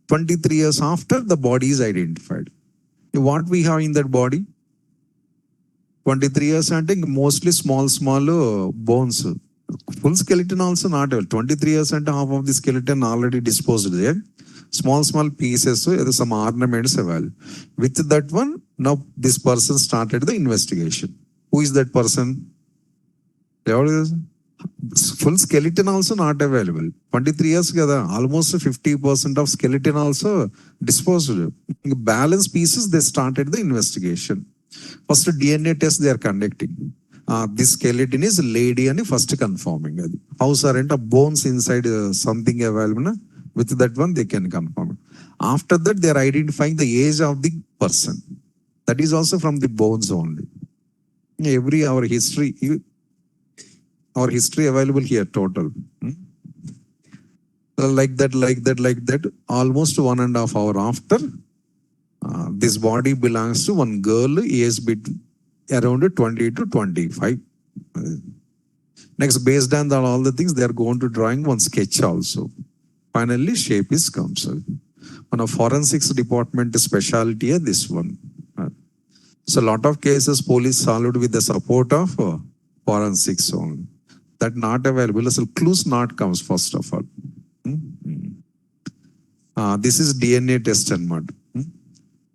23 years after, the body is identified. What we have in that body? 23 years, I think mostly small bones. Full skeleton also not. 23 years and half of the skeleton already disposed there. Small pieces, so there some ornaments available. With that one, now this person started the investigation. Who is that person? Full skeleton also not available. 23 years, almost 50% of skeleton also disposed. Balance pieces, they started the investigation. First DNA test they are conducting. This skeleton is lady and first confirming. House are bones inside something available. With that one, they can confirm it. After that, they are identifying the age of the person. That is also from the bones only. Our history available here total. Like that, almost 1.5 hours after, this body belongs to one girl, age around 20 to 25. Next, based on all the things, they are going to drawing one sketch also. Finally, shape is comes. On a forensics department specialty, this one. So, a lot of cases police solved with the support of forensics only. That not available, so clues not comes first of all. This is DNA test and mud.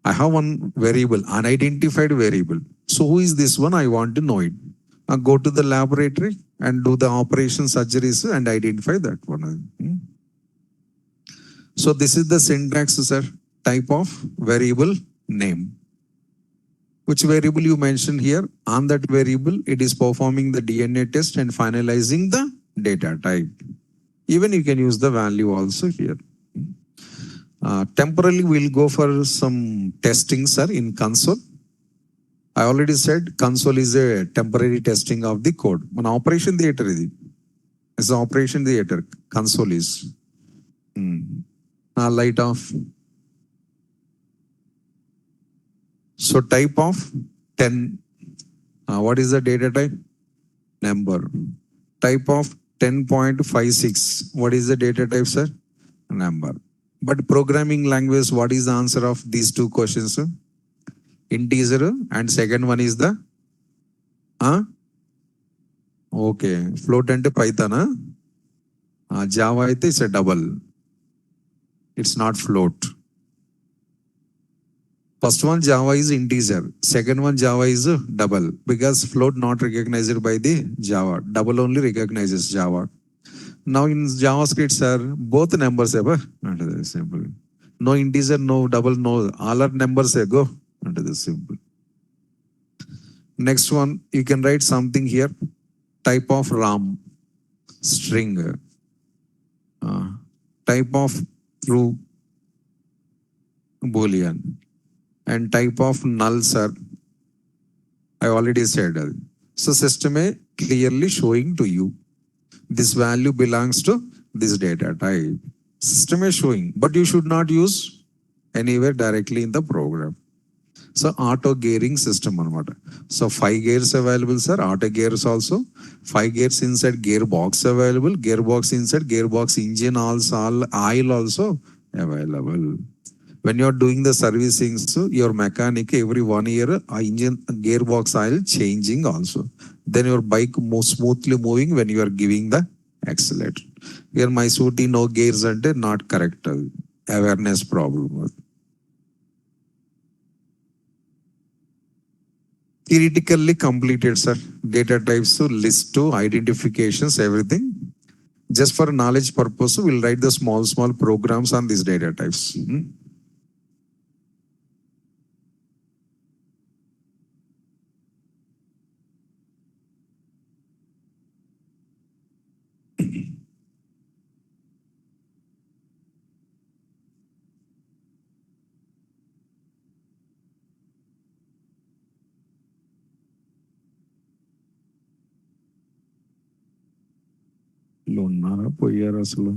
I have one variable, unidentified variable. So who is this one? I want to know it. Go to the laboratory and do the operation surgeries and identify that one. So this is the syntax, sir. Type of variable name. Which variable you mentioned here? On that variable, it is performing the DNA test and finalizing the data type. Even you can use the value also here. Temporarily, we'll go for some testing, sir, in console. I already said console is a temporary testing of the code. An operation theater is it's an operation theater. Console is. Light off. So type of 10. What is the data type? Number. Type of 10.56. What is the data type, sir? Number. But programming language, what is the answer of these two questions, sir? Integer, and second one is the okay, float and Python. Java is a double. It's not float. First one Java is integer. Second one Java is a double because float not recognized by the Java. Double only recognizes Java. Now in JavaScript, sir, both numbers ever under the simple. No integer, no double, no all are numbers go under the simple. Next one, you can write something here. Type of RAM, string. Type of true, Boolean. And type of null, sir. I already said. So system A clearly showing to you. This value belongs to this data type. System is showing, but you should not use anywhere directly in the program. So auto gearing system. So 5 gears available, sir. Auto gears also. 5 gears inside gearbox available. Gearbox inside gearbox engine also, oil also available. When you're doing the servicing, so your mechanic every 1 year, engine gearbox oil changing also. Then your bike more smoothly moving when you are giving the accelerator. Here my suit no gears and not correct. Awareness problem. Theoretically completed, sir. Data types, so list to identifications, everything. Just for knowledge purpose, we'll write the small programs on these data types. ఉన్నారా పోయారు అసలు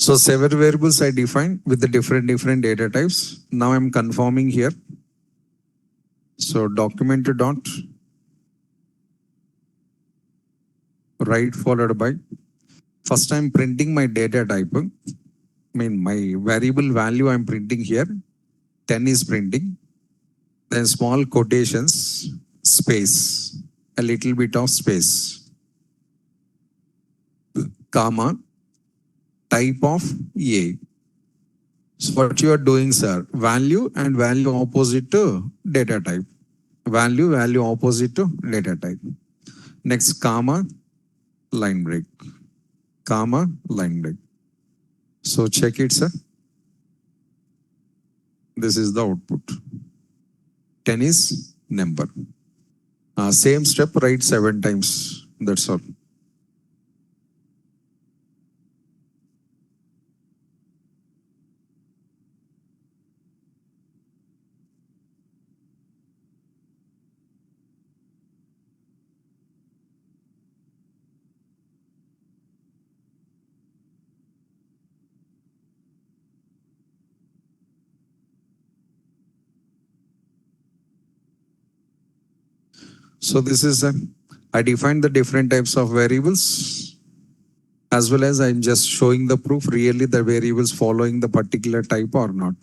So several variables I define with the different data types. Now I'm conforming here. So document dot write followed by, first I'm printing my data type. I mean my variable value I'm printing here. 10 is printing. Then small quotations, space, a little bit of space, comma, type of A. So what you are doing, sir, value and value opposite to data type. Value, value opposite to data type. Next, comma, line break. Comma, line break. So check it, sir. This is the output. 10 is number. Same step, write 7 times. That's all. So this is, I defined the different types of variables, as well as I'm just showing the proof really the variables following the particular type or not.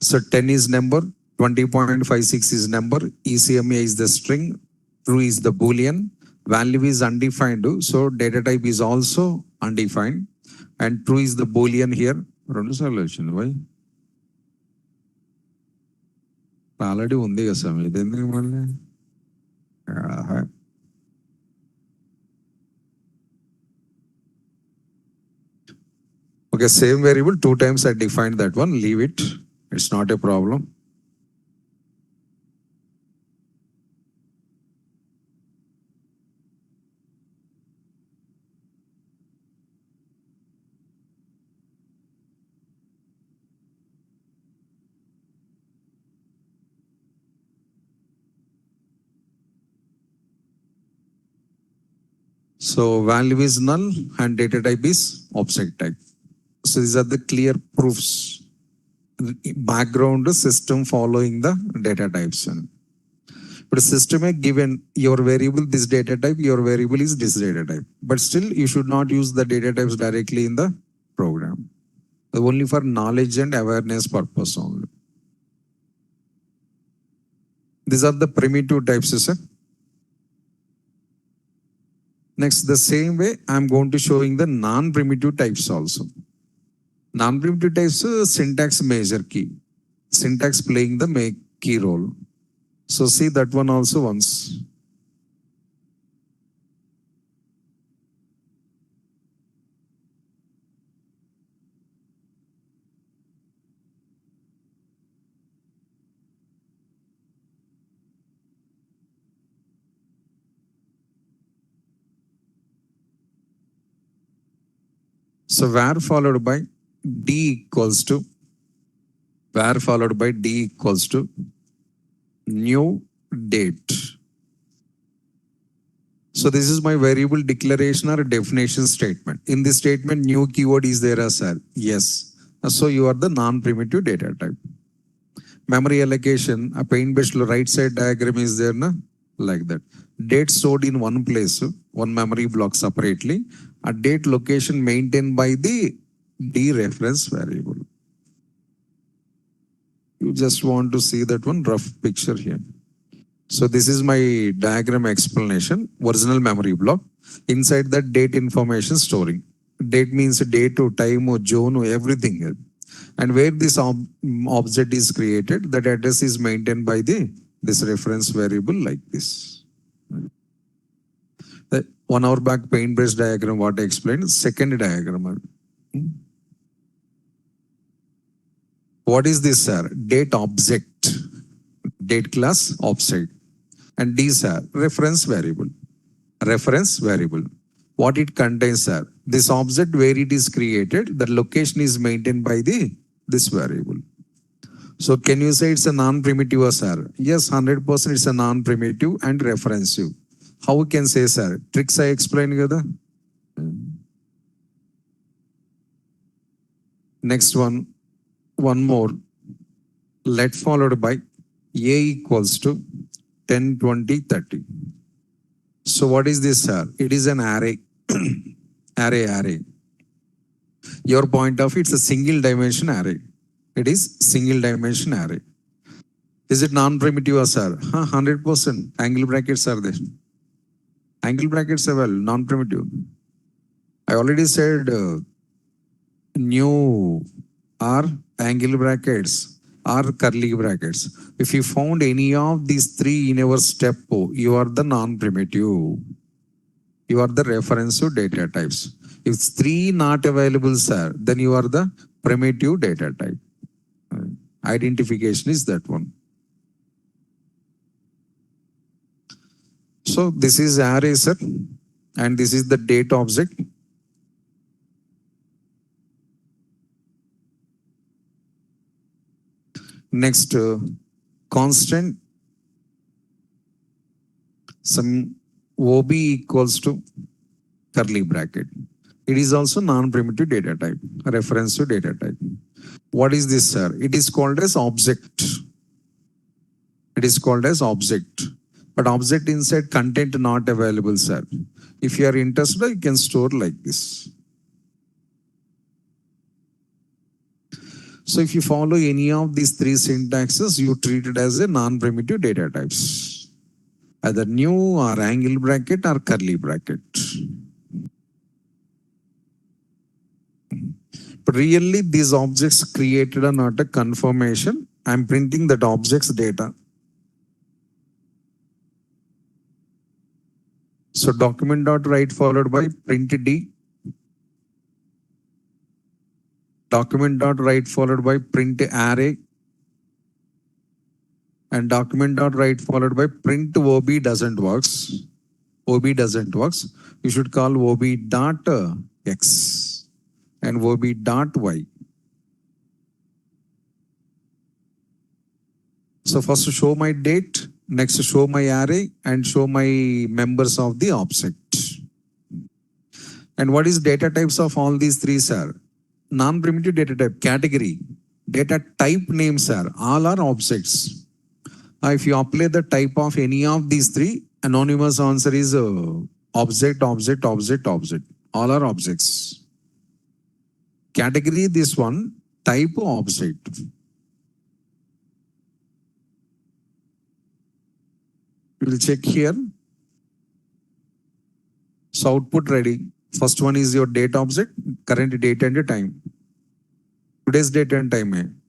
So 10 is number, 20.56 is number, ECMA is the string, true is the boolean, value is undefined. So data type is also undefined, and true is the boolean here. Why? Already undi కదా స్వామి ఇది ఎందుకు మళ్ళీ okay, same variable 2 times I defined that one, leave it, it's not a problem. So value is null and data type is object type. So these are the clear proofs. Background system following the data types. But system has given your variable this data type, your variable is this data type. But still you should not use the data types directly in the program. Only for knowledge and awareness purpose only. These are the primitive types, sir. Next, the same way, I'm going to showing the non-primitive types also. Non-primitive types, syntax major key. Syntax playing the key role. So see that one also once. So var followed by d equals to new date. So this is my variable declaration or definition statement. In this statement, new keyword is there as sir. Yes. So you are the non-primitive data type. Memory allocation, a paint-based right side diagram is there, na? Like that. Date stored in one place, one memory block separately. A date location maintained by the D reference variable. You just want to see that one rough picture here. So this is my diagram explanation, original memory block. Inside that date information storing. Date means date, time, zone, everything. And where this object is created, that address is maintained by this reference variable like this. 1 hour back paint-based diagram, what I explained, second diagram. What is this, sir? Date object, date class object. And these are reference variable. What it contains, sir? This object where it is created, the location is maintained by this variable. So can you say it's a non-primitive, sir? Yes, 100% it's a non-primitive and referensive. How we can say, sir? Tricks I explained, kada? Next one more. Let followed by A equals to 10, 20, 30. So what is this, sir? It is an array. array. Your point of it's a single dimension array. It is single dimension array. Is it non-primitive, sir? 100%. Angle brackets are there. Angle brackets are well, non-primitive. I already said new are angle brackets or curly brackets. If you found any of these three in your step, you are the non-primitive. You are the reference to data types. If three not available, sir, then you are the primitive data type. Identification is that one. So this is array, sir, and this is the date object. Next, constant, some OB equals to curly bracket. It is also non-primitive data type, reference to data type. What is this, sir? It is called as object. It is called as object. But object inside content not available, sir. If you are interested, you can store like this. So if you follow any of these three syntaxes, you treat it as a non-primitive data types. Either new or angle bracket or curly bracket. But really these objects created are not a confirmation. I'm printing that object's data. So document.write followed by print D. Document.write followed by print array. And document.write followed by print OB doesn't works. OB doesn't works. You should call OB.x and OB.y. So first show my date, next show my array and show my members of the object. And what is data types of all these three, sir? Non-primitive data type, category, data type names, sir, all are objects. If you apply the type of any of these three, anonymous answer is object, object, object, object. All are objects. Category, this one, type object. We will check here. So output ready. First one is your date object, current date and time. Today's date and time.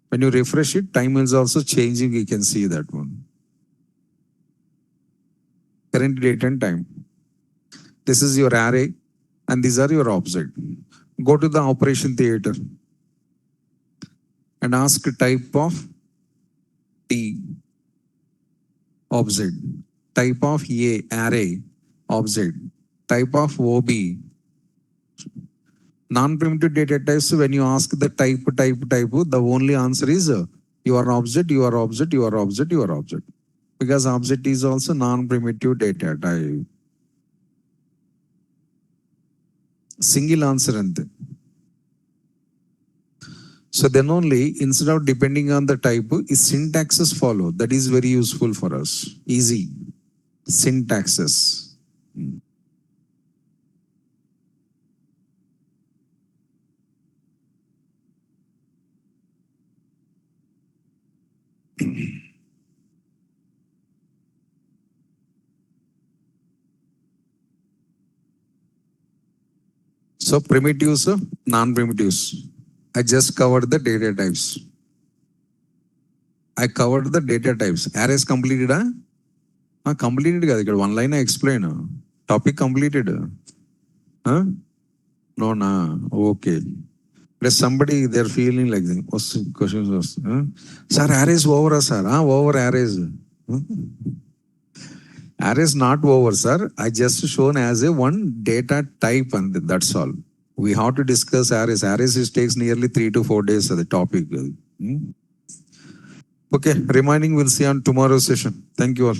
When you refresh it, time is also changing. You can see that one. Current date and time. This is your array and these are your object. Go to the operation theater and ask type of T object, type of A array object, type of OB. Non-primitive data types, when you ask the type, the only answer is your object, your object, your object, your object. Because object is also non-primitive data type. Single answer ante. So then only, instead of depending on the type, syntaxes follow. That is very useful for us. Easy. Syntaxes. So primitives, non-primitives. I just covered the data types. I covered the data types. Arrays completed, completed kada. One line I explain. Topic completed. No, na. Okay. There's somebody they're feeling like questions. Sir, arrays over, sir. Over arrays. Arrays not over, sir. I just shown as a one data type and that's all. We have to discuss arrays. Arrays takes nearly 3 to 4 days as the topic. Okay, remaining we'll see on tomorrow's session. Thank you all.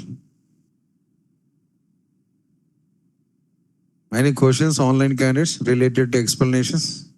Any questions, online candidates related to explanations?